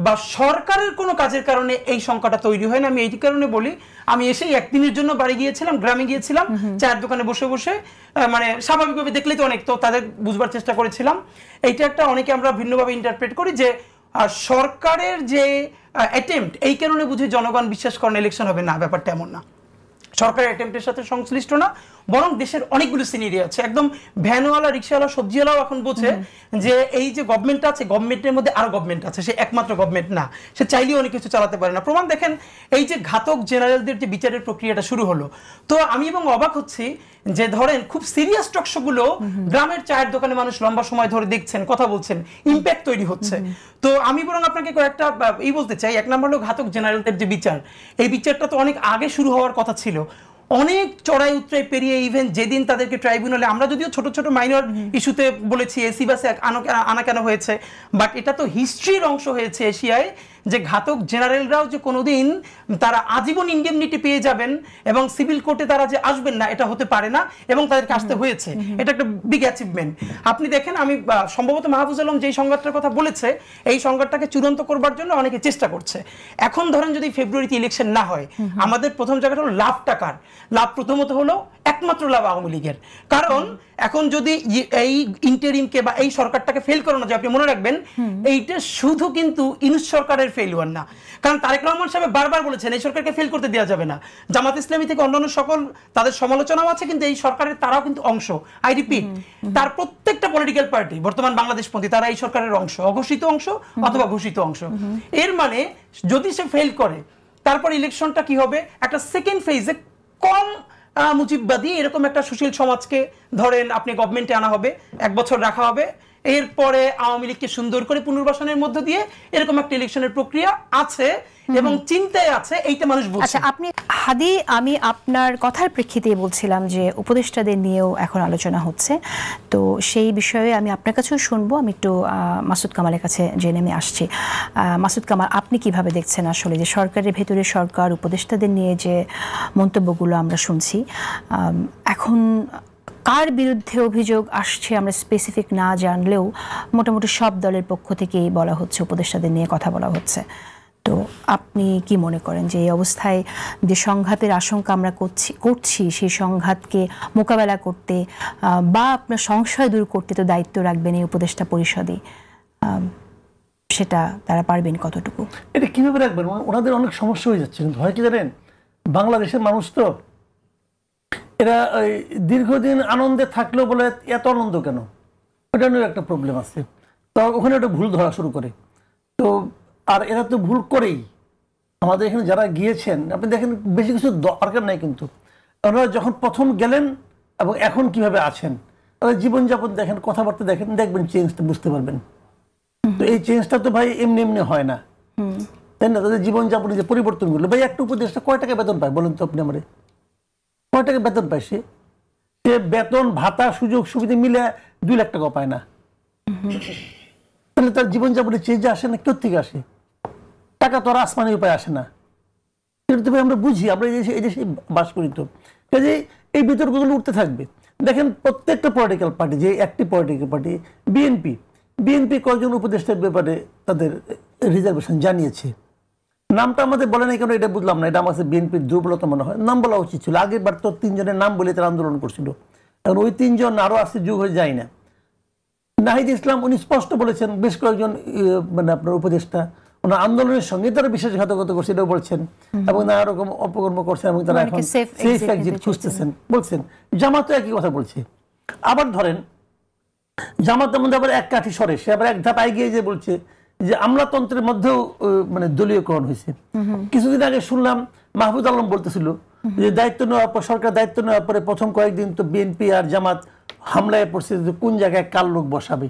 বা সরকারের কোনো কাজের কারণে এই সংখ্যাটা তৈরি হয় না। আমি এই কারণে বলি, আমি এসেই একদিনের জন্য বাড়ি গিয়েছিলাম, গ্রামে গিয়েছিলাম, চায়ের দোকানে বসে বসে মানে স্বাভাবিকভাবে দেখলেই তো অনেক, তো তাদের বুঝবার চেষ্টা করেছিলাম। এইটা একটা অনেকে আমরা ভিন্নভাবে ইন্টারপ্রেট করি যে সরকারের যে অ্যাটেম্প্ট এই কারণে বুঝে জনগণ বিশ্বাস করেন ইলেকশন হবে, না, ব্যাপারটা এমন না। সরকারের অ্যাটেম্পটের সাথে সংশ্লিষ্ট না, বরং দেশের অনেকগুলো সিনারি আছে। একদম ভ্যানওয়ালা, রিক্সাওয়ালা, সবজিওয়ালাও এখন বোঝে যে এই যে গভর্নমেন্ট আছে, গভর্নমেন্টের মধ্যে আরো গভর্নমেন্ট আছে, সে একমাত্র গভর্নমেন্ট না, সে চাইলেও অনেক কিছু চালাতে পারে না। প্রমাণ দেখেন, এই যে ঘাতক জেনারেলদের যে বিচারের প্রক্রিয়াটা শুরু হলো, তো আমি এবং অবাক হচ্ছি যে ধরেন খুব সিরিয়াস টকশোগুলো গ্রামের চায়ের দোকানে মানুষ লম্বা সময় ধরে দেখছেন, কথা বলছেন, ইম্প্যাক্ট তৈরি হচ্ছে। তো আমি বরং আপনাকে কয়েকটা বলতে চাই। এক নম্বর হলো ঘাতক জেনারেলদের যে বিচার, এই বিচারটা তো অনেক আগে শুরু হওয়ার কথা ছিল, অনেক চড়াই উতরাই পেরিয়ে ইভেন যেদিন তাদেরকে ট্রাইব্যুনালে, আমরা যদিও ছোট ছোট মাইনর ইস্যুতে বলেছি এসি বাসে আনা কেন হয়েছে, বাট এটা তো হিস্ট্রির অংশ হয়েছে এশিয়ায়, যে ঘাতক জেনারেলরাও যে কোনোদিন তারা আজীবন ইন্ডেমনিটি পেয়ে যাবেন এবং সিভিল কোর্টে তারা যে আসবেন না, এটা হতে পারে না, এবং তাদেরকে আসতে হয়েছে। এটা একটা বিগ অ্যাচিভমেন্ট। আপনি দেখেন, আমি সম্ভবত মাহফুজ আলম যেই সংঘাতটার কথা বলেছে, এই সংঘাতটাকে চূড়ান্ত করবার জন্য অনেকে চেষ্টা করছে। এখন ধরেন যদি ফেব্রুয়ারিতে ইলেকশন না হয়, আমাদের প্রথম জায়গাটা হলো লাভটা কার? লাভ প্রথমত হলো একমাত্র লাভ আওয়ামী লীগের। কারণ এখন যদি এই ইন্টারিমকে বা এই সরকারটাকে ফেল করানো যায়, আপনি মনে রাখবেন এইটা শুধু কিন্তু ইউনূস সরকারের ফেলিওর না, কারণ তারেক রহমান সাহেব বারবার বলেছেন এই সরকারকে ফেল করতে দেওয়া যাবে না। জামাত ইসলামী থেকে অন্যান্য সকল তাদের সমালোচনাও আছে, কিন্তু এই সরকারের তারাও কিন্তু অংশ। আই রিপিট, তার প্রত্যেকটা পলিটিক্যাল পার্টি বর্তমান বাংলাদেশপন্থী, তারা এই সরকারের অংশ, অঘোষিত অংশ অথবা ঘোষিত অংশ। এর মানে যদি সে ফেল করে, তারপর ইলেকশনটা কি হবে? একটা সেকেন্ড ফেজে কম মুজিববাদী এরকম একটা সুশীল সমাজকে ধরেন আপনি গভর্নমেন্টে আনা হবে, 1 বছর রাখা হবে, এরপরে আওয়ামী লীগকে সুন্দর করে পুনর্বাসনের মধ্য দিয়ে এরকম একটা ইলেকশনের প্রক্রিয়া আছে এবং চিন্তায় আছে, এইটা মানুষ বুঝছে। আচ্ছা, আপনি হাদি, আমি আপনার কথার প্রেক্ষিতে বলছিলাম যে উপদেষ্টাদের নিয়েও এখন আলোচনা হচ্ছে, তো সেই বিষয়ে আমি আপনার কাছেও শুনবো। আমি একটু মাসুদ কামালের কাছে জেনে আমি আসছি। মাসুদ কামাল, আপনি কিভাবে দেখছেন আসলে যে সরকারের ভেতরে সরকার উপদেষ্টাদের নিয়ে যে মন্তব্যগুলো আমরা শুনছি, এখন কার বিরুদ্ধে অভিযোগ আসছে আমরা স্পেসিফিক না জানলেও মোটামুটি সব দলের পক্ষ থেকেই বলা হচ্ছে, উপদেষ্টাদের নিয়ে কথা বলা হচ্ছে। তো আপনি কি মনে করেন যে এই অবস্থায় যে সংঘাতের আশঙ্কা আমরা করছি সেই সংঘাতকে মোকাবেলা করতে বা আপনার সংশয় দূর করতে তো দায়িত্ব রাখবেন এই উপদেষ্টা পরিষদই, সেটা তারা পারবেন কতটুকু? এটা কিভাবে রাখবেন? ওনাদের অনেক সমস্যা হয়ে যাচ্ছে। কিন্তু হয় কি জানেন, বাংলাদেশের মানুষ তো এরা দীর্ঘদিন আনন্দে থাকলেও বলে এত আনন্দ কেন, ওটা নিয়ে একটা প্রবলেম আছে। তো ওখানে ওটা ভুল ধরা শুরু করে। তো আর এরা তো ভুল করেই। আমাদের এখানে যারা গিয়েছেন, আপনি দেখেন বেশি কিছু দরকার নাই, কিন্তু ওনারা যখন প্রথম গেলেন এবং এখন কিভাবে আছেন, তাদের জীবনযাপন দেখেন, কথাবার্তা দেখেন, দেখবেন চেঞ্জটা বুঝতে পারবেন। তো এই চেঞ্জটা তো ভাই এমনি এমনি হয় না, তাই না? তাদের জীবনযাপনে যে পরিবর্তনগুলো, ভাই একটা উপদেষ্টা কয় টাকা বেতন পায় বলেন তো আপনি আমারে? কয় টাকা বেতন পায় সে? বেতন ভাতা সুযোগ সুবিধা মিলে 2 লাখ টাকা পায় না। তাহলে তার জীবনযাপনে চেঞ্জ আসে না? কোথা থেকে আসে? টাকা তো আর আসমানি উপায় আসে না। সেটা তো আমরা বুঝি, আমরা এই দেশে বাস করি। তো কাজে এই বিতর্কগুলো উঠতে থাকবে। দেখেন প্রত্যেকটা পলিটিক্যাল পার্টি, যে একটি পলিটিক্যাল পার্টি বিএনপি কয়েকজন উপদেষ্টার ব্যাপারে তাদের রিজার্ভেশন জানিয়েছে। নামটা আমাদের বলে নাই কেন এটা বুঝলাম না। এটা আমার কাছে বিএনপির দুর্বলতা মনে হয়। নাম বলা উচিত ছিল। আগের বার তো 3 জনের নাম বলে তারা আন্দোলন করছিল, এখন ওই 3 জন আরো আসতে যোগ হয়ে যায় না। নাহিদ ইসলাম উনি স্পষ্ট বলেছেন, বেশ কয়েকজন মানে আপনার উপদেষ্টা ওনার আন্দোলনের সঙ্গে তারা বিশ্বাসঘাতকতা করছে এটাও বলছেন, এবং নানা রকম অপকর্ম করছেন, এবং তারা এখন সেফ এক্সিট খুঁজতেছেন বলছেন। জামাতও একই কথা বলছে। আবার ধরেন জামাতের মধ্যে আবার এক কাঠি সরে, সে আবার এক ধাপ এগিয়ে যে বলছে যে আমলাতন্ত্রের মধ্যেও মানে দলীয়করণ হয়েছে। কিছুদিন আগে শুনলাম মাহফুজ আলম বলতেছিল যে দায়িত্ব নেওয়ার পর, সরকার দায়িত্ব নেওয়ার পরে প্রথম কয়েকদিন তো বিএনপি আর জামাত হামলায় পড়ছে যে কোন জায়গায় কার লোক বসাবে,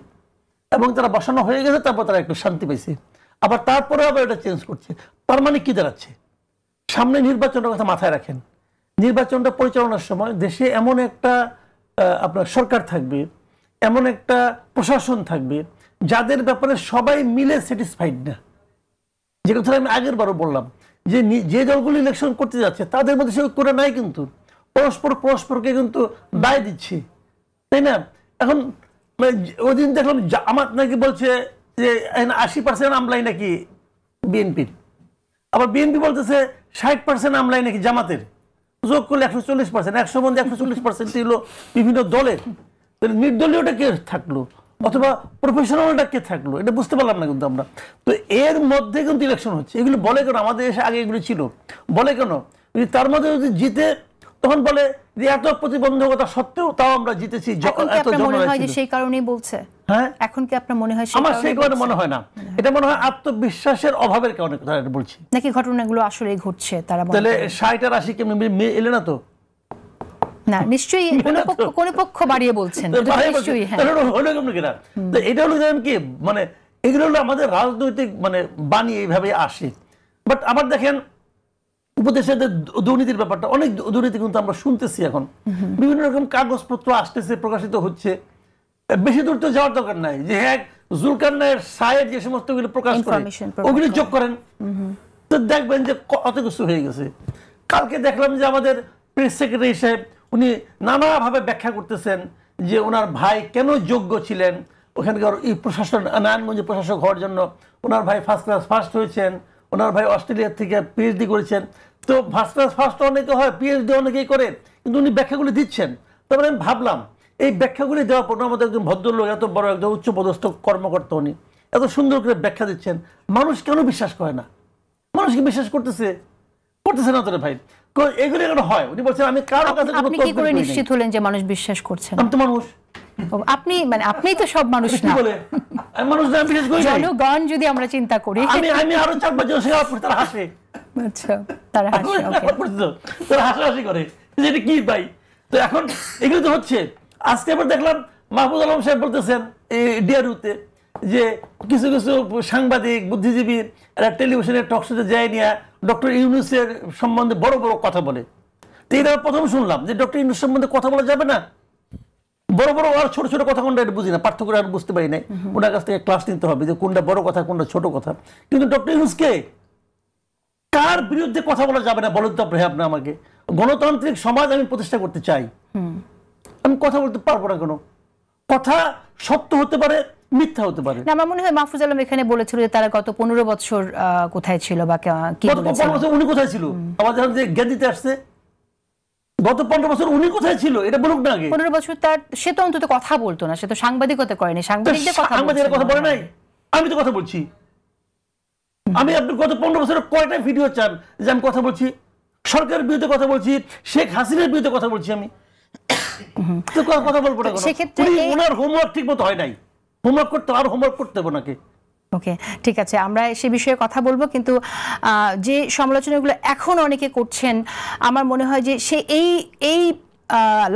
এবং তারা বসানো হয়ে গেছে, তারপর তারা একটু শান্তি পেয়েছে। আবার তারপরে আবার এটা চেঞ্জ করছে। তার মানে কি দাঁড়াচ্ছে? সামনে নির্বাচনের কথা মাথায় রাখেন। নির্বাচনটা পরিচালনার সময় দেশে এমন একটা আপনার সরকার থাকবে, এমন একটা প্রশাসন থাকবে যাদের ব্যাপারে সবাই মিলে স্যাটিসফাইড না। যে কথা আমি আগের বারও বললাম যে যে দলগুলো ইলেকশন করতে যাচ্ছে তাদের মধ্যে সে ঐক্যটা নাই, কিন্তু পরস্পরকে কিন্তু দায় দিচ্ছে, তাই না? এখন ওই দিন দেখলাম জামাত নাকি বলছে যে 80% আমলাই নাকি বিএনপির, আবার বিএনপি বলতেছে 60% আমলাই নাকি জামাতের, যোগ করলে 140%, 100 মধ্যে 140% হলো বিভিন্ন দলের। তাহলে নির্দলীয়টা কে থাকলো অথবা প্রফেশনালটা কে থাকলো, এটা বুঝতে পারলাম না কিন্তু আমরা। তো এর মধ্যে কিন্তু ইলেকশন হচ্ছে, এগুলো বলে কেন? আমাদের দেশে আগে এগুলো ছিল, বলে কেন? তার মধ্যে যদি জিতে তখন বলে যে এত প্রতিবন্ধকতা সত্ত্বেও তাও আমরা জিতেছি, এত সেই কারণেই বলছে। হ্যাঁ, এখন কি আপনার মনে হয়? আমার সেই কারণে মনে হয় না, এটা মনে হয় আত্মবিশ্বাসের অভাবের কারণে কথা বলছি, নাকি ঘটনাগুলো আসলে ঘটছে তারা? তাহলে 60 আর 80 কেমন এলে না তো? না, নিশ্চয়ই কোন পক্ষ বাড়িয়ে বলছেন, নিশ্চয়ই। হ্যাঁ, হলো কেমন কিনা? তো এটা হলো কি, মানে এগুলো হলো আমাদের রাজনৈতিক মানে বাণী এইভাবে আসে। বাট আবার দেখেন উপদেশের দুর্নীতির ব্যাপারটা, অনেক দুর্নীতি কিন্তু আমরা শুনতেছি এখন, বিভিন্ন রকম কাগজপত্র আসতেছে, প্রকাশিত হচ্ছে। বেশি দূর তো যাওয়ার দরকার নাই, যে হ্যাঁ জুলকারনাইয়ের সায়ের যে সমস্ত গুলো প্রকাশ করে ওগুলি যোগ করেন, তো দেখবেন যে অত কিছু হয়ে গেছে। কালকে দেখলাম যে আমাদের প্রেস সেক্রেটারি সাহেব উনি নানাভাবে ব্যাখ্যা করতেছেন যে ওনার ভাই কেন যোগ্য ছিলেন ওখানকার এই প্রশাসন, নারায়ণগঞ্জে প্রশাসক হওয়ার জন্য। ওনার ভাই ফার্স্ট ক্লাস ফার্স্ট হয়েছেন, ওনার ভাই অস্ট্রেলিয়া থেকে পিএইচডি করেছেন। তো ফার্স্ট ক্লাস ফার্স্ট অনেকে হয়, পিএইচডি অনেকেই করে, কিন্তু উনি ব্যাখ্যাগুলি দিচ্ছেন। তারপরে আমি ভাবলাম এই ব্যাখ্যাগুলি দেওয়ার পর আমাদের একজন ভদ্রলোক, এত বড় একজন উচ্চপদস্থ কর্মকর্তা, উনি এত সুন্দর করে ব্যাখ্যা দিচ্ছেন, মানুষ কেন বিশ্বাস করে না? মানুষ কি বিশ্বাস করতেছে না তোরে ভাই? এগুলো কেন হয়? উনি বলছেন আমি কারো কাছে আপনি কি করে নিশ্চিত হলেন যে মানুষ বিশ্বাস করছে না? আমি তো মানুষ। আপনি মানে আপনি তো সব মানুষ না, বলে আমি মানুষ না, বিশ্বাস করি জনগণ যদি আমরা চিন্তা করি, আমি আরো 4-5 জন সেবা করতে হাসে। আচ্ছা, তারা হাসে, তারা হাসাহাসি করে যে এটা কি ভাই? তো এখন এগুলো তো হচ্ছে। আজকে আবার দেখলাম মাহফুজ আলম সাহেব বলতেছেন ডিআরইউতে যে কিছু কিছু সাংবাদিক বুদ্ধিজীবী এরা টেলিভিশনের টকশোতে যায় নিয়ে ডক্টর ইউনূসের সম্বন্ধে বড় বড় কথা বলে। তো এটা প্রথম শুনলাম যে ডক্টর ইউনূস সম্বন্ধে কথা বলা যাবে না, বড় বড় আর ছোট ছোট কথা কোনটা এটা বুঝি না, পার্থক্য আর বুঝতে পারি নাই। ওনার কাছ থেকে ক্লাস নিতে হবে যে কোনটা বড় কথা কোনটা ছোট কথা। কিন্তু ডক্টর ইউনূসকে কার বিরুদ্ধে কথা বলা যাবে না বলুন তো আপনি আমাকে? গণতান্ত্রিক সমাজ আমি প্রতিষ্ঠা করতে চাই, আমি কথা বলতে পারবো না কেন? কথা সত্য হতে পারে, মিথ্যা হতে পারে। না, আমার মনে হয় মাহফুজ আলম এখানে বলেছিল যে তারা গত 15 বছর কোথায় ছিল বা কি বলেছিল। উনি কোথায় ছিল? আমাদের যে জ্ঞান দিতে আসছে গত 15 বছর উনি কোথায় ছিল এটা বলুক না আগে। 15 বছর সে তো অন্তত কথা বলতো না, সে তো সাংবাদিকতা করেনি, সাংবাদিকদের কথা বলে নাই। আমি তো কথা বলছি, আমি আপনি গত 15 বছরের কয়টা ভিডিও চান যে আমি কথা বলছি? সরকারের বিরুদ্ধে কথা বলছি, শেখ হাসিনার বিরুদ্ধে কথা বলছি, আমি তো কথা বলবো না। সেক্ষেত্রে ওনার হোমওয়ার্ক ঠিক মতো হয় নাই, হোমওয়ার্ক করতে আর হোমওয়ার্ক করতে হবে নাকি? ওকে, ঠিক আছে, আমরা সে বিষয়ে কথা বলবো। কিন্তু যে সমালোচনাগুলো এখন অনেকে করছেন, আমার মনে হয় যে সে এই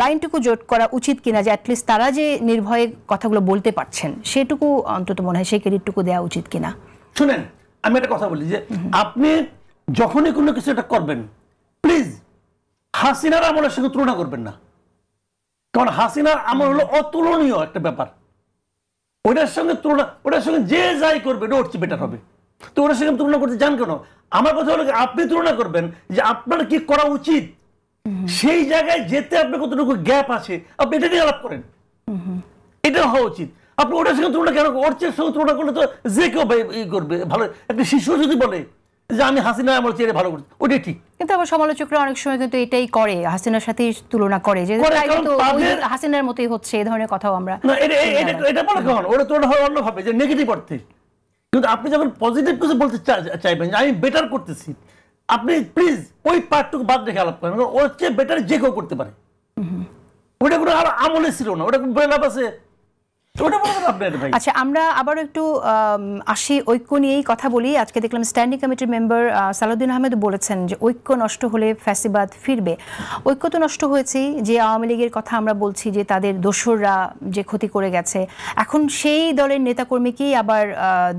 লাইনটুকু জোট করা উচিত কিনা, যে অ্যাটলিস্ট তারা যে নির্ভয়ে কথাগুলো বলতে পারছেন সেটুকু অন্তত মনে হয় সেই ক্রেডিটটুকু দেওয়া উচিত কিনা। শুনেন, আমি একটা কথা বলি যে আপনি যখনই কোনো কিছু এটা করবেন প্লিজ হাসিনার আমলের সঙ্গে তুলনা করবেন না, কারণ হাসিনার আমল হলো অতুলনীয় একটা ব্যাপার। ওটার সঙ্গে যে যাই করবে এটা ওর চেয়ে বেটার হবে। তো ওটার সঙ্গে তুলনা করতে যান কেন? আমার কথা হলো আপনি তুলনা করবেন যে আপনার কি করা উচিত, সেই জায়গায় যেতে আপনার কতটুকু গ্যাপ আছে আপনি এটা নিয়ে আলাপ করেন, এটা হওয়া উচিত। আপনি ওটার সঙ্গে তুলনা কেন? ওর চেয়ে সঙ্গে তুলনা করলে তো যে কেউ করবে ভালো। একটা শিশু যদি বলে যে আমি হাসিনা আমল চেয়ে ভালো করছি, ওটাই ঠিক। কিন্তু আবার সমালোচকরা অনেক সময় কিন্তু এটাই করে, হাসিনার সাথে তুলনা করে যে হাসিনার মতোই হচ্ছে, এই ধরনের কথাও আমরা এটা বলে কখন ওটা তুলনা হয় অন্যভাবে যে নেগেটিভ অর্থে। কিন্তু আপনি যখন পজিটিভ কিছু বলতে চাইবেন যে আমি বেটার করতেছি, আপনি প্লিজ ওই পার্টটুকু বাদ রেখে আলাপ করেন, ওর চেয়ে বেটার যে কেউ করতে পারে। ওটা কোনো আর আমলে ছিল না, ওটা বলে লাভ আছে? আচ্ছা, আমরা আবার একটু আসি, ঐক্য নিয়েই কথা বলি। আজকে দেখলাম স্ট্যান্ডিং কমিটির মেম্বার সালাউদ্দিন আহমেদ বলেছেন যে ঐক্য নষ্ট হলে ফ্যাসিবাদ ফিরবে। ঐক্য তো নষ্ট হয়েছেই, যে আওয়ামী লীগের কথা আমরা বলছি যে তাদের দোসররা যে ক্ষতি করে গেছে, এখন সেই দলের নেতাকর্মীকেই আবার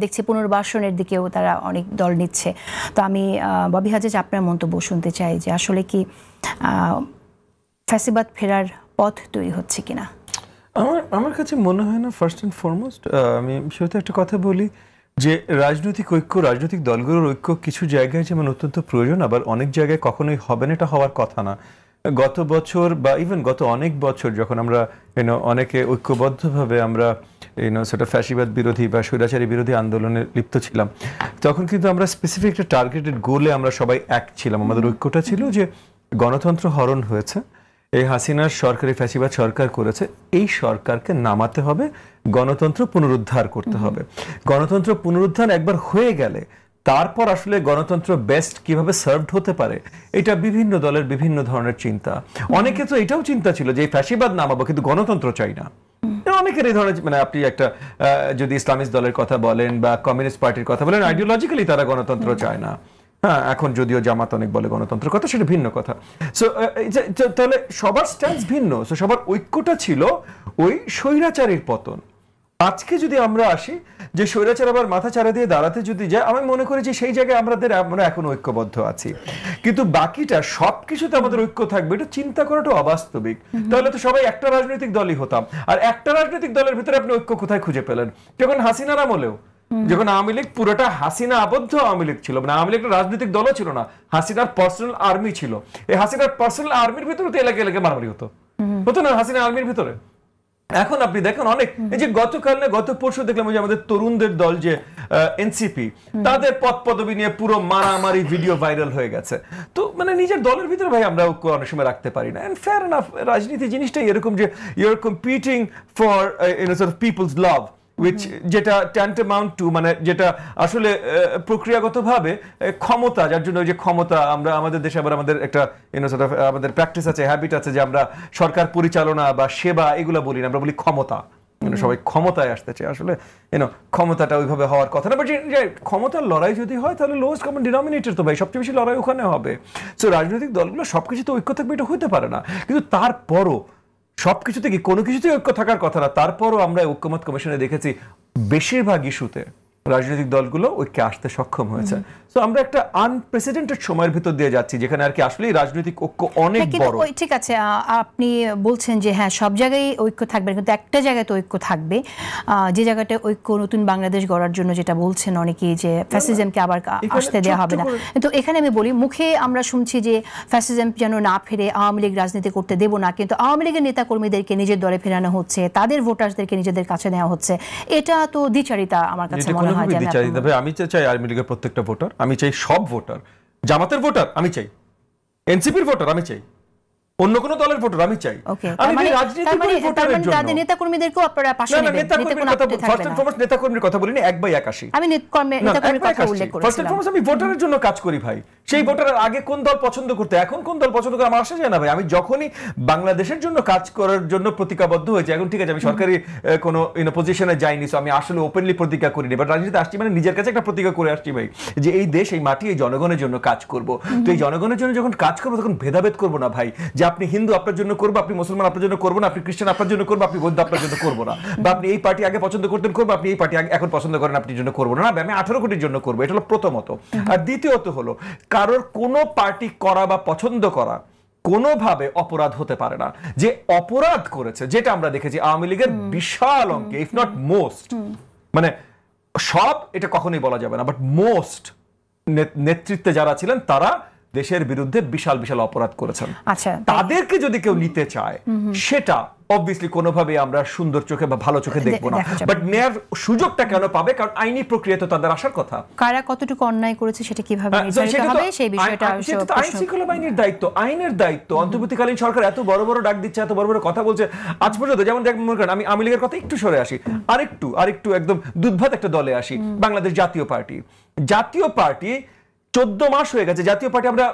দেখছি পুনর্বাসনের দিকেও তারা অনেক দল নিচ্ছে। তো আমি ববি হাজেজ আপনার মন্তব্য শুনতে চাই যে আসলে কি ফ্যাসিবাদ ফেরার পথ তৈরি হচ্ছে কিনা? আমার কাছে মনে হয় না। ফার্স্ট অ্যান্ড ফরমোস্ট আমি সেটা একটা কথা বলি যে রাজনৈতিক ঐক্য, রাজনৈতিক দলগুলোর ঐক্য কিছু জায়গায় যেমন অত্যন্ত প্রয়োজন, আবার অনেক জায়গায় কখনোই হবে না, এটা হওয়ার কথা না। গত বছর বা ইভেন গত অনেক বছর যখন আমরা অনেকে ঐক্যবদ্ধভাবে আমরা সেটা ফ্যাসিবাদ বিরোধী বা স্বৈরাচারী বিরোধী আন্দোলনে লিপ্ত ছিলাম, তখন কিন্তু আমরা স্পেসিফিক একটা টার্গেটেড গোলে আমরা সবাই এক ছিলাম। আমাদের ঐক্যটা ছিল যে গণতন্ত্র হরণ হয়েছে, এই হাসিনার সরকারি ফ্যাসিবাদ সরকার করেছে, এই সরকারকে নামাতে হবে, গণতন্ত্র পুনরুদ্ধার করতে হবে। গণতন্ত্র পুনরুদ্ধার একবার হয়ে গেলে তারপর আসলে গণতন্ত্র বেস্ট কিভাবে সার্ভড হতে পারে, এটা বিভিন্ন দলের বিভিন্ন ধরনের চিন্তা। অনেকে তো এটাও চিন্তা ছিল যে ফ্যাসিবাদ নামাবো কিন্তু গণতন্ত্র চাই না। অনেকের এই ধরনের, মানে আপনি একটা যদি ইসলামিস্ট দলের কথা বলেন বা কমিউনিস্ট পার্টির কথা বলেন, আইডিওলজিক্যালি তারা গণতন্ত্র চায় না। হ্যাঁ, এখন যদিও জামাত অনেক বলে গণতন্ত্রের কথা, সেটা ভিন্ন কথা। সো তাহলে সবার স্ট্যান্স ভিন্ন, সো সবার ঐক্যটা ছিল ওই স্বৈরাচারীর পতন। আজকে যদি আমরা আসি যে স্বৈরাচার আবার মাথা চারা দিয়ে দাঁড়াতে যদি যায়, আমি মনে করি যে সেই জায়গায় আমরা এখন ঐক্যবদ্ধ আছি, কিন্তু বাকিটা সবকিছুতে আমাদের ঐক্য থাকবে এটা চিন্তা করাটা অবাস্তবিক। তাহলে তো সবাই একটা রাজনৈতিক দলই হতাম, আর একটা রাজনৈতিক দলের ভিতরে আপনি ঐক্য কোথায় খুঁজে পেলেন? যখন হাসিনার আমলেও, যখন আওয়ামী লীগ পুরোটা হাসিনা আবদ্ধ আওয়ামী লীগ ছিল, মানে আওয়ামী লীগ একটা রাজনৈতিক দলও ছিল না, হাসিনার পার্সোনাল আর্মি ছিল। এই হাসিনার পার্সোনাল আর্মির ভিতরে তো এলাকা এলাকা মারামারি হতো না হাসিনা আর্মির ভিতরে। এখন আপনি দেখেন অনেক, এই যে গতকাল না গত পরশু দেখলাম যে আমাদের তরুণদের দল যে এনসিপি, তাদের পদ পদবি নিয়ে পুরো মারামারি ভিডিও ভাইরাল হয়ে গেছে। তো মানে নিজের দলের ভিতরে ভাই আমরা অনেক সময় রাখতে পারি না। এন্ড ফেয়ার এনাফ, রাজনীতি জিনিসটাই এরকম যে you are competing for people's love, যেটা ট্যান্টামাউন্ট টু, মানে যেটা আসলে প্রক্রিয়াগতভাবে ক্ষমতা, যার জন্য যে ক্ষমতা আমরা আমাদের দেশে আবার আমাদের একটা আমাদের প্র্যাকটিস আছে, হ্যাবিট আছে যে আমরা সরকার পরিচালনা বা সেবা এগুলো বলি না, আমরা বলি ক্ষমতা। সবাই ক্ষমতায় আসতে চায়, আসলে ক্ষমতাটা ওইভাবে হওয়ার কথা না। বাট ক্ষমতার লড়াই যদি হয় তাহলে লোয়েস্ট কমন ডিনোমিনেটর তো ভাই সবচেয়ে বেশি লড়াই ওখানে হবে। সো রাজনৈতিক দলগুলো সবকিছুতে ঐক্য থাকবে এটা হইতে পারে না, কিন্তু তারপরও সবকিছু থেকে কোনো কিছুতেই ঐক্য থাকার কথা না, তারপরও আমরা ঐক্যমত কমিশনে দেখেছি বেশিরভাগ ইস্যুতে রাজনৈতিক দলগুলো ঐক্যে আসতে সক্ষম হয়েছে। সো আমরা একটা আনপ্রেসিডেন্টেড সময়ের ভিতর দিয়ে যাচ্ছি যেখানে আর কি আসলে রাজনৈতিক ঐক্য অনেক বড়। ঠিক আছে, আপনি বলছেন যে হ্যাঁ সব জায়গায় ঐক্য থাকবে, কিন্তু একটা জায়গায় তো ঐক্য থাকবে, যে জায়গাটা ঐক্য নতুন বাংলাদেশ গড়ার জন্য, যেটা বলছেন অনেকেই যে ফ্যাসিজমকে আবার আসতে দেওয়া হবে না। তো এখানে আমি বলি, মুখে আমরা শুনছি যে ফ্যাসিজম যেন না ফিরে, আওয়ামী লীগ রাজনীতি করতে দেব না, কিন্তু আওয়ামী লীগের নেতাকর্মীদেরকে নিজের দলে ফেরানো হচ্ছে, তাদের ভোটারদেরকে নিজেদের কাছে নেওয়া হচ্ছে। এটা তো দ্বিচারিতা আমার কাছে মনে হয়। আমি চাই আওয়ামী লীগের প্রত্যেকটা ভোটার, আমি চাই সব ভোটার, জামাতের ভোটার আমি চাই, এনসিপির ভোটার আমি চাই, অন্য কোন দলের ভোটার আমি চাই। আমি রাজনীতি করি ভোটারের জন্য। তাদের নেতাকর্মীদেরকেও আপনারা পাশে নেবেন। নেতাকর্মীর কথা বলিনি, 1/81। আমি নেতাকর্মীর কথা উল্লেখ করেছিলাম। ফার্স্ট এন্ড ফরমোস্ট আমি ভোটারের জন্য কাজ করি ভাই। সেই ভোটারের আগে কোন দল পছন্দ করতে, এখন কোন দল পছন্দ করে আমার আসে যায় না ভাই। আমি যখনই বাংলাদেশের জন্য কাজ করার জন্য প্রতিজ্ঞাবদ্ধ হয়েছে, এখন ঠিক আছে আমি সরকারি কোনো পজিশনে যাইনি, সো আমি আসলে ওপেনলি প্রতিজ্ঞা করিনি, বাট রাজনীতিতে আসছি মানে নিজের কাছে একটা প্রতিজ্ঞা করে আসছি ভাই, যে এই দেশ, এই মাটি, এই জনগণের জন্য কাজ করব। তো এই জনগণের জন্য যখন কাজ করবো তখন ভেদাভেদ করবো না ভাই, যে আপনি হিন্দু আপনার জন্য করবো, আপনি মুসলমান আপনার জন্য করবো না, আপনি খ্রিস্টান আপনার জন্য করবো, আপনি বৌদ্ধ আপনার জন্য করবো না, বা আপনি এই পার্টি আগে পছন্দ করতেন করবো, আপনি এই পার্টি এখন পছন্দ করেন আপনার জন্য করবো না। আমি 18 কোটির জন্য করবো, এটা হলো প্রথমত। আর দ্বিতীয়ত হলো কারোর কোনো পার্টি করা বা পছন্দ করা কোনোভাবে অপরাধ হতে পারে না। যে অপরাধ করেছে, যেটা আমরা দেখেছি আওয়ামী লীগের বিশাল অঙ্কে, ইফ নট মোস্ট, মানে সব এটা কখনোই বলা যাবে না, বাট মোস্ট নেতৃত্বে যারা ছিলেন তারা দেশের বিরুদ্ধে বিশাল বিশাল অপরাধ করেছেন। আচ্ছা, তাদেরকে যদি কেউ নিতে চায় সেটা অবভিয়াসলি কোনোভাবে আমরা সুন্দর চোখে বা ভালো চোখে দেখবো না, বাট নেয়ার সুযোগটা কেন পাবে? কারণ আইনি প্রক্রিয়া তো তাদের আসার কথা। কারা কতটুকু অন্যায় করেছে সেটা কিভাবে নির্ধারিত হবে সেই বিষয়টা আইন শৃঙ্খলা বাহিনীর দায়িত্ব, আইনের দায়িত্ব। অন্তর্বর্তীকালীন সরকার এত বড় বড় ডাক দিচ্ছে, এত বড় বড় কথা বলছে, আজ পর্যন্ত যেমন মনে করেন আমি আওয়ামী লীগের কথা একটু সরে আসি, আরেকটু একদম দুধভাত একটা দলে আসি, বাংলাদেশ জাতীয় পার্টি 14 মাস হয়ে গেছে। জাতীয় পার্টি আমরা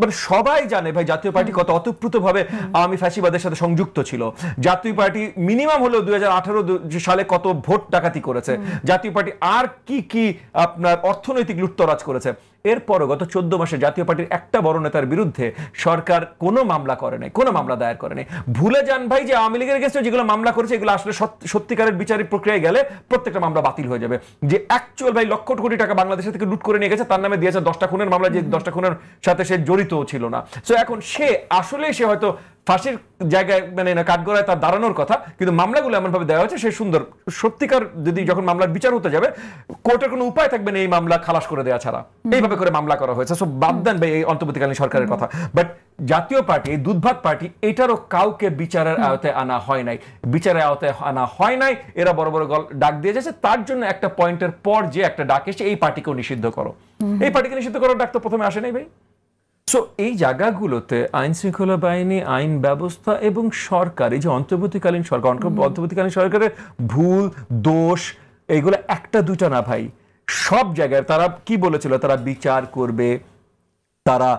মানে সবাই জানে ভাই জাতীয় পার্টি কত অতপ্রুতভাবে আওয়ামী ফ্যাসিবাদের সাথে সংযুক্ত ছিল। জাতীয় পার্টি মিনিমাম হলো 2018 সালে কত ভোট ডাকাতি করেছে। জাতীয় পার্টি আর কি আপনার অর্থনৈতিক লুটতরাজ করেছে। এরপরও গত 14 মাসে জাতীয় পার্টির একটা বড় নেতার বিরুদ্ধে সরকার কোনো মামলা করে নাই, কোনো মামলা দায়ের করে নাই। ভুলে যান ভাই যে আওয়ামী লীগের এগেইনস্টে যেগুলো মামলা করেছে এগুলো আসলে সত্যিকারের বিচারিক প্রক্রিয়ায় গেলে প্রত্যেকটা মামলা বাতিল হয়ে যাবে। যে অ্যাকচুয়াল ভাই লক্ষ কোটি টাকা বাংলাদেশ থেকে লুট করে নিয়ে গেছে, তার নামে দিয়েছে 10টা খুনের মামলা, যে 10টা খুনের সাথে সে জড়িত ছিল না। সো এখন সে হয়তো ফাঁসির জায়গায় মানে কাঠগড়ায় তার দাঁড়ানোর কথা, কিন্তু মামলাগুলো এমন ভাবে দেওয়া হয়েছে সে সুন্দর সত্যিকার যদি যখন মামলার বিচার হতে যাবে কোর্টের কোনো উপায় থাকবে না এই মামলা খালাস করে দেওয়া ছাড়া, এইভাবে করে মামলা করা হয়েছে। সো বাদ দেন ভাই এই অন্তর্বর্তীকালীন সরকারের কথা। বাট জাতীয় পার্টি, এই দুধভাত পার্টি, এটারও কাউকে বিচারের আওতায় আনা হয় নাই, বিচারের আওতায় আনা হয় নাই। এরা বড় বড় ডাক দিয়ে যাচ্ছে, তার জন্য একটা পয়েন্টের পর যে একটা ডাক এসে এই পার্টিকেও নিষিদ্ধ করো, এই পার্টিকে নিষিদ্ধ করার ডাক তো প্রথমে আসে নাই ভাই। সো এই জায়গাগুলোতে আইন শৃঙ্খলা বাহিনী, আইন ব্যবস্থা এবং সরকার, এই যে অন্তর্বর্তীকালীন সরকার, অন্তর্বর্তীকালীন সরকারের ভুল দোষ এইগুলো একটা দুটা না ভাই, সব জায়গায় তারা কি বলেছিল, তারা বিচার করবে, তারা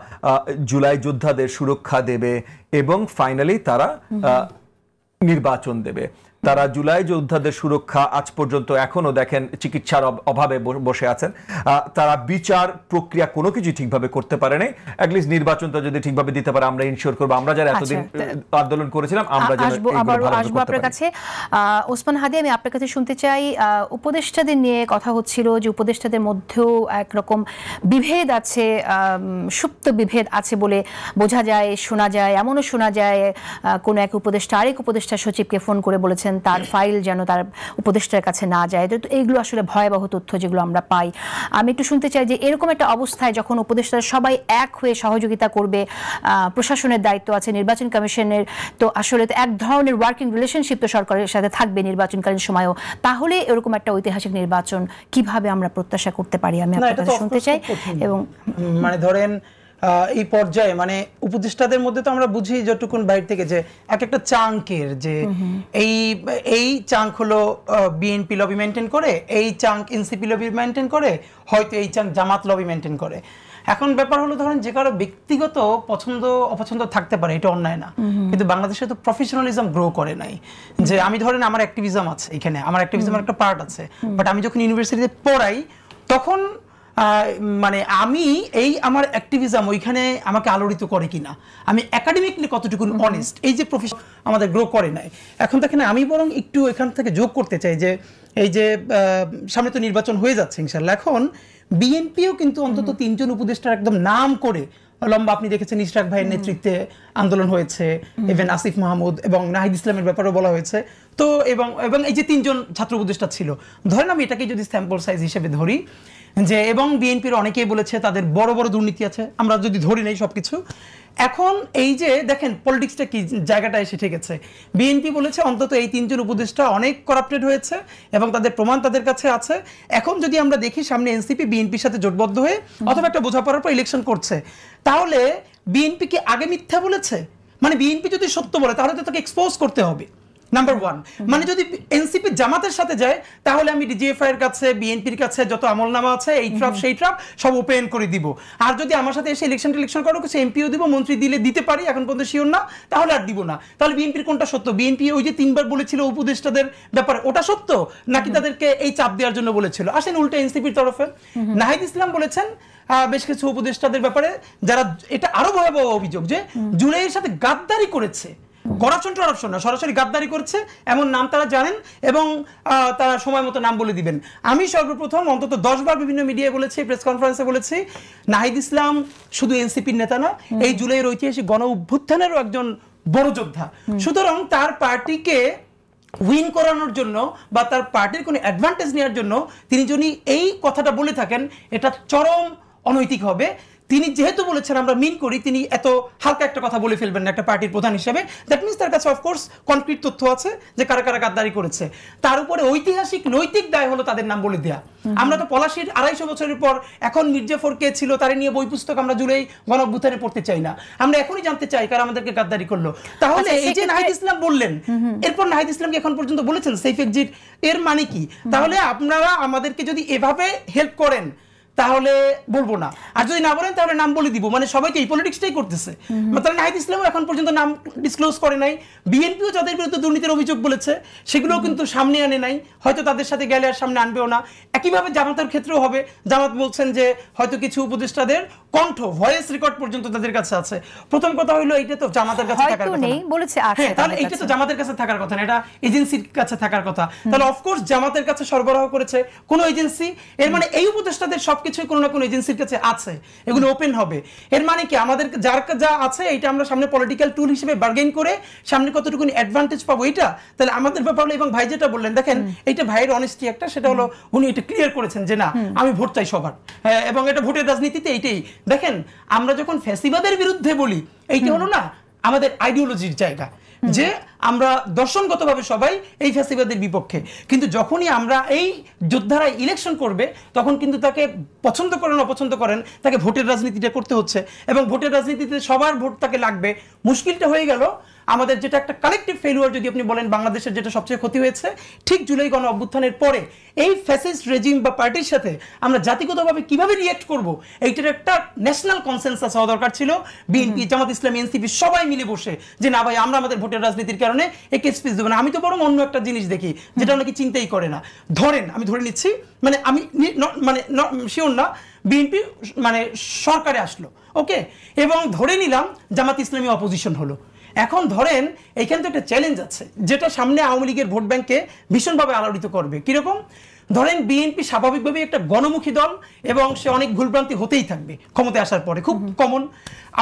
জুলাই যোদ্ধাদের সুরক্ষা দেবে এবং ফাইনালি তারা নির্বাচন দেবে। তারা জুলাই যোদ্ধাদের সুরক্ষা আজ পর্যন্ত এখনো দেখেন চিকিৎসার অভাবে বসে আছেন, তারা বিচার প্রক্রিয়া কোনো কিছু ঠিকভাবে করতে পারে নাই। অ্যাটলিস্ট নির্বাচনটা যদি ঠিকভাবে দিতে পারে আমরা ইনশিওর করবো, আমরা যারা এতদিন আন্দোলন করেছিলাম আমরা আসবো আপনার কাছে। ওসমান হাদি, আমি আপনার কাছে শুনতে চাই, উপদেষ্টাদের নিয়ে কথা হচ্ছিল যে উপদেষ্টাদের মধ্যেও একরকম বিভেদ আছে, সুপ্ত বিভেদ আছে বলে বোঝা যায়, শোনা যায়, এমনও শোনা যায় কোনো এক উপদেষ্টা আরেক উপদেষ্টা সচিবকে ফোন করে বলেছেন তার ফাইল যেন তার উপদেষ্টার কাছে না যায়। তো এইগুলো আসলে ভয়াবহ তথ্য যেগুলো আমরা পাই। আমি একটু শুনতে চাই যে এরকম একটা অবস্থায় যখন উপদেষ্টারা সবাই এক হয়ে সহযোগিতা করবে, প্রশাসনের দায়িত্ব আছে, নির্বাচন কমিশনের, তো আসলে তো এক ধরনের ওয়ার্কিং রিলেশনশিপ তো সরকারের সাথে থাকবে নির্বাচনকালীন সময়ও, তাহলে এরকম একটা ঐতিহাসিক নির্বাচন কিভাবে আমরা প্রত্যাশা করতে পারি আমি আপনার কাছে শুনতে চাই। এবং মানে ধরেন এই পর্যায়ে মানে উপদেষ্টাদের মধ্যে তো আমরা বুঝি যতটুকুন বাইরে থেকে যে এক একটা চাঙ্কের যে এই চাঙ্ক হলো বিএনপি লবি মেনটেন করে, এই চাঙ্ক এনসিপি লবি মেনটেন করে, হয়তো এই চাঙ্ক জামাত লবি মেনটেন করে। এখন ব্যাপার হলো ধরেন যে কারো ব্যক্তিগত পছন্দ অপছন্দ থাকতে পারে, এটা অন্যায় না, কিন্তু বাংলাদেশে তো প্রফেশনালিজম গ্রো করে নাই। যে আমি ধরেন আমার অ্যাক্টিভিজম আছে, এখানে আমার অ্যাক্টিভিজমের একটা পার্ট আছে, বাট আমি যখন ইউনিভার্সিটিতে পড়াই তখন মানে আমি এই আমার অ্যাক্টিভিজম ওইখানে আমাকে আলোড়িত করে কিনা, আমি একাডেমিকলি কতটুকু অনেস্ট, এই যে প্রফেশন আমাদের গ্রো করে নাই। এখন দেখেন আমি বরং একটু এখান থেকে যোগ করতে চাই যে এই যে সামনে তো নির্বাচন হয়ে যাচ্ছে ইনশাল্লাহ, এখন বিএনপিও কিন্তু অন্তত 3 জন উপদেষ্টার একদম নাম করে লম্বা, আপনি দেখেছেন ইশরাক ভাইয়ের নেতৃত্বে আন্দোলন হয়েছে, ইভেন আসিফ মাহমুদ এবং নাহিদ ইসলামের ব্যাপারেও বলা হয়েছে। তো এবং এই যে 3 জন ছাত্র উপদেষ্টা ছিল, ধরেন আমি এটাকে যদি স্যাম্পল সাইজ হিসেবে ধরি যে, এবং বিএনপির অনেকেই বলেছে তাদের বড় বড় দুর্নীতি আছে, আমরা যদি ধরি নেই সবকিছু। এখন এই যে দেখেন পলিটিক্সটা কি জায়গাটা এসে ঠেকেছে, বিএনপি বলেছে অন্তত এই 3 জন উপদেষ্টা অনেক করাপ্টেড হয়েছে এবং তাদের প্রমাণ তাদের কাছে আছে। এখন যদি আমরা দেখি সামনে এনসিপি বিএনপির সাথে জোটবদ্ধ হয়ে অথবা একটা বোঝাপড়ার পর ইলেকশন করছে, তাহলে বিএনপি কি আগে মিথ্যা বলেছে? মানে বিএনপি যদি সত্য বলে তাহলে তো তাকে এক্সপোজ করতে হবে, নাম্বার 1। মানে যদি এনসিপি জামাতের সাথে যায় তাহলে আমি ডিজিএফআই এর কাছে, বিএনপির কাছে যত আমলনামা আছে এই ট্রাপ সেই ট্রাপ সব ওপেন করে দিব। আর যদি আমার সাথে এসে ইলেকশন করো, কিছু এমপিও দিব, মন্ত্রী দিলে দিতে পারি, এখন পর্যন্ত শিওর না, তাহলে আর দিব না। তাহলে বিএনপির কোনটা সত্য? বিএনপি ওই যে 3 বার বলেছিল উপদেষ্টাদের ব্যাপারে, ওটা সত্য নাকি তাদেরকে এই চাপ দেওয়ার জন্য বলেছিল? আসেন উল্টো এনসিপির তরফে নাহিদ ইসলাম বলেছেন বেশ কিছু উপদেষ্টাদের ব্যাপারে, যারা এটা আরো ভয়াবহ অভিযোগ যে জুলাইয়ের সাথে গাদ্দারি করেছে, করাপশন টরাপশন না, সরাসরি গাদ্দারি করছে এমন নাম তারা জানেন এবং তারা সময় মতো নাম বলে দিবেন। আমি সর্বপ্রথম অন্তত 10 বার বিভিন্ন মিডিয়ায় বলেছি, প্রেস কনফারেন্সে বলেছি, নাহিদ ইসলাম শুধু এনসিপির নেতা না, এই জুলাইয়ের ঐতিহাসিক গণ অভ্যুত্থানেরও একজন বড় যোদ্ধা। সুতরাং তার পার্টিকে উইন করানোর জন্য বা তার পার্টির কোনো অ্যাডভান্টেজ নেওয়ার জন্য তিনি যদি এই কথাটা বলে থাকেন, এটা চরম অনৈতিক হবে। তিনি যেহেতু বলেছেন আমরা মিন করি, তিনি এত হালকা একটা কথা বলে ফেলবেন না একটা পার্টির প্রধান হিসেবে। দ্যাট মিনস তার কাছে অফকোর্স কনক্রিট তথ্য আছে যে কারা কারা গাদ্দারি করেছে। তার উপরে ঐতিহাসিক নৈতিক দায় হলো তাদের নাম বলে দেয়া। আমরা তো পলাশির 250 বছরের পর এখন মির্জাফর কে ছিল তারে নিয়ে বই পুস্তক আমরা জুলাই গণ অভ্যুত্থানে পড়তে চাই না, আমরা এখনই জানতে চাই কারা আমাদেরকে গাদ্দারি করলো। তাহলে এই যে নাহিদ ইসলাম বললেন, এরপর নাহিদ ইসলামকে এখন পর্যন্ত বলেছেন সেফ এক্সিট, এর মানে কি? তাহলে আপনারা আমাদেরকে যদি এভাবে হেল্প করেন তাহলে বলবো না, আর যদি না বলেন তাহলে নাম বলে দিব। মানে সবাইকে এই পলিটিক্সটাই করতেছে। মানে নাহিদ ইসলামও এখন পর্যন্ত নাম ডিসক্লোজ করে নাই, বিএনপিও যাদের বিরুদ্ধে দুর্নীতির অভিযোগ বলেছে সেগুলোও কিন্তু সামনে আনে নাই, হয়তো তাদের সাথে গেলে আর সামনে আনবেও না। একইভাবে জামাতের ক্ষেত্রেও হবে, জামাত বলছেন যে হয়তো কিছু উপদেষ্টাদের কণ্ঠ ভয়েস রেকর্ড পর্যন্ত তাদের কাছে আছে। প্রথম কথা হইলো এইটা তো জামাতের কাছে থাকার কথা না, বলেছে আছে, তাহলে এইটা তো জামাতের কাছে থাকার কথা না, এটা এজেন্সির কাছে থাকার কথা। তাহলে অফকোর্স জামাতের কাছে সরবরাহ করেছে কোন এজেন্সি, এর মানে এই উপদেষ্টাদের সব সবকিছুই কোনো না কোনো এজেন্সির কাছে আছে, এগুলো ওপেন হবে। এর মানে কি আমাদের যার যা আছে এটা আমরা সামনে পলিটিক্যাল টুল হিসেবে বার্গেন করে সামনে কতটুকু অ্যাডভান্টেজ পাবো এটা, তাহলে আমাদের ব্যাপার হলো। এবং ভাই যেটা বললেন, দেখেন এইটা ভাইয়ের অনেস্টি একটা, সেটা হলো উনি এটা ক্লিয়ার করেছেন যে না আমি ভোট চাই সবার, এবং এটা ভোটের রাজনীতিতে এইটাই। দেখেন আমরা যখন ফ্যাসিবাদের বিরুদ্ধে বলি, এইটা হলো না আমাদের আইডিওলজির জায়গা, যে আমরা দর্শনগতভাবে সবাই এই ফ্যাসিবাদের বিপক্ষে, কিন্তু যখনই আমরা এই যোদ্ধারা ইলেকশন করবে তখন কিন্তু তাকে পছন্দ করেন অপছন্দ করেন তাকে ভোটের রাজনীতিটা করতে হচ্ছে, এবং ভোটের রাজনীতিতে সবার ভোট তাকে লাগবে। মুশকিলটা হয়ে গেল আমাদের যেটা একটা কালেকটিভ ফেলিওর যদি আপনি বলেন, বাংলাদেশের যেটা সবচেয়ে ক্ষতি হয়েছে ঠিক জুলাই গণ অভ্যুত্থানের পরে এই ফ্যাসিস্ট রেজিম বা পার্টির সাথে আমরা জাতিগতভাবে কিভাবে রিয়েক্ট করব, এইটার একটা ন্যাশনাল কনসেনসাস হওয়া দরকার ছিল। বিএনপি, জামাত ইসলামী, এনসিপি সবাই মিলে বসে যে না ভাই আমরা আমাদের ভোটের রাজনীতির কারণে একে স্পিচ দেবো না। আমি তো বরং অন্য একটা জিনিস দেখি যেটা অনেকে চিন্তাই করে না। ধরেন আমি ধরে নিচ্ছি, মানে আমি মানে শিওর না, বিএনপি মানে সরকারে আসলো, ওকে, এবং ধরে নিলাম জামাত ইসলামী অপোজিশন হলো। এখন ধরেন এইখানে তো একটা চ্যালেঞ্জ আছে যেটা সামনে আওয়ামী লীগের ভোট ব্যাংকে ভীষণভাবে আলোড়িত করবে। কিরকম? ধরেন বিএনপি স্বাভাবিকভাবে একটা গণমুখী দল এবং সে অনেক ভুলভ্রান্তি হতেই থাকবে ক্ষমতায় আসার পরে, খুব কমন।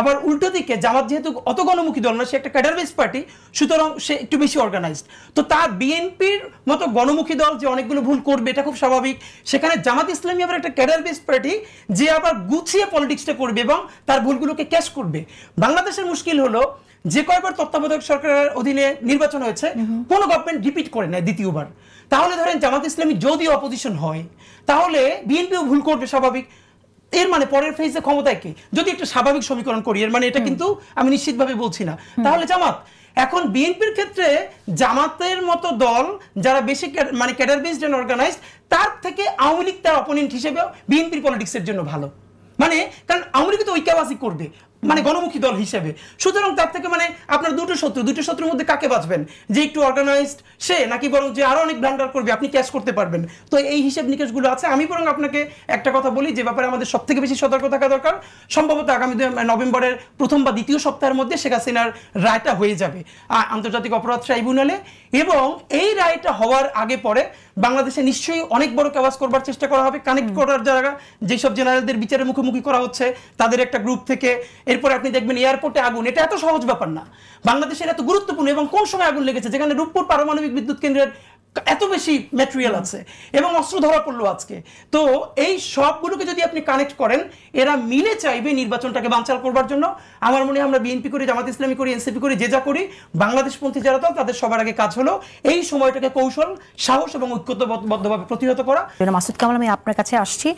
আবার উল্টো দিকে জামাত যেহেতু অত গণমুখী দল না, সে একটা ক্যাডার বেস পার্টি, সুতরাং সে একটু বেশি অর্গানাইজড। তো তার বিএনপির মতো গণমুখী দল যে অনেকগুলো ভুল করবে এটা খুব স্বাভাবিক। সেখানে জামাত ইসলামী আবার একটা ক্যাডার বেস পার্টি যে আবার গুছিয়ে পলিটিক্সটা করবে এবং তার ভুলগুলোকে ক্যাশ করবে। বাংলাদেশের মুশকিল হলো যে কয়েকবার তত্ত্বাবধায়ক সরকারের অধীনে নির্বাচন হয়েছে কোনো গভর্নমেন্ট রিপিট করে নেয় দ্বিতীয়বার। তাহলে ধরেন জামাত ইসলামী যদি অপোজিশন হয় তাহলে বিএনপিও ভুল করবে স্বাভাবিক। এর মানে পরের ফেজে ক্ষমতায় কে, যদি একটা স্বাভাবিক সমীকরণ করি, এর মানে এটা কিন্তু আমি নিশ্চিতভাবে বলছি না, তাহলে জামাত। এখন বিএনপির ক্ষেত্রে জামাতের মতো দল যারা বেশি মানে ক্যাডার বেসড এন্ড অর্গানাইজড, তার থেকে আওয়ামী লীগ তার অপোনেন্ট হিসেবেও বিএনপির পলিটিক্সের জন্য ভালো। মানে কারণ আওয়ামী লীগ তো ঐক্যবাসী করবে মানে গণমুখী দল হিসেবে, সুতরাং তার থেকে মানে আপনার দুটো শত্রুর মধ্যে কাকে বাঁচবেন, যে একটু অর্গানাইজড সে নাকি বরং যে আরো অনেক ব্লান্ডার করবে আপনি ক্যাশ করতে পারবেন। তো এই হিসাব নিকেশগুলো আছে। আমি বরং আপনাকে একটা কথা বলি যে ব্যাপারে আমাদের সব থেকে বেশি সতর্ক থাকা দরকার, সম্ভবত আগামী নভেম্বরের প্রথম বা দ্বিতীয় সপ্তাহের মধ্যে শেখ হাসিনার রায়টা হয়ে যাবে আন্তর্জাতিক অপরাধ ট্রাইব্যুনালে, এবং এই রায়টা হওয়ার আগে পরে বাংলাদেশে নিশ্চয়ই অনেক বড় কাজ করবার চেষ্টা করা হবে, কানেক্ট করার জায়গা যেসব জেনারেলদের বিচারের মুখোমুখি করা হচ্ছে তাদের একটা গ্রুপ থেকে। এরপরে আপনি দেখবেন এয়ারপোর্টে আগুন, এটা এত সহজ ব্যাপার না, বাংলাদেশের এত গুরুত্বপূর্ণ, এবং কোন সময় আগুন লেগেছে যেখানে রূপপুর পারমাণবিক বিদ্যুৎ কেন্দ্রের এত বেশি ম্যাটেরিয়াল আছে এবং অস্ত্র ধরা পড়লো আজকে। তো এই সবগুলোকে যদি আপনি কানেক্ট করেন, এরা মিলে চাইবে নির্বাচনটাকে বানচাল করবার জন্য। আমার মনে হয় আমরা বিএনপি করি, জামাত ইসলামী করি, এনসিপি করি, যে যা করি, বাংলাদেশপন্থী যারা দল তাদের সবার আগে কাজ হলো এই সময়টাকে কৌশল, সাহস এবং ঐক্যবদ্ধভাবে প্রতিহত করা। মাসুদ কামাল, আমি আপনার কাছে আসছি।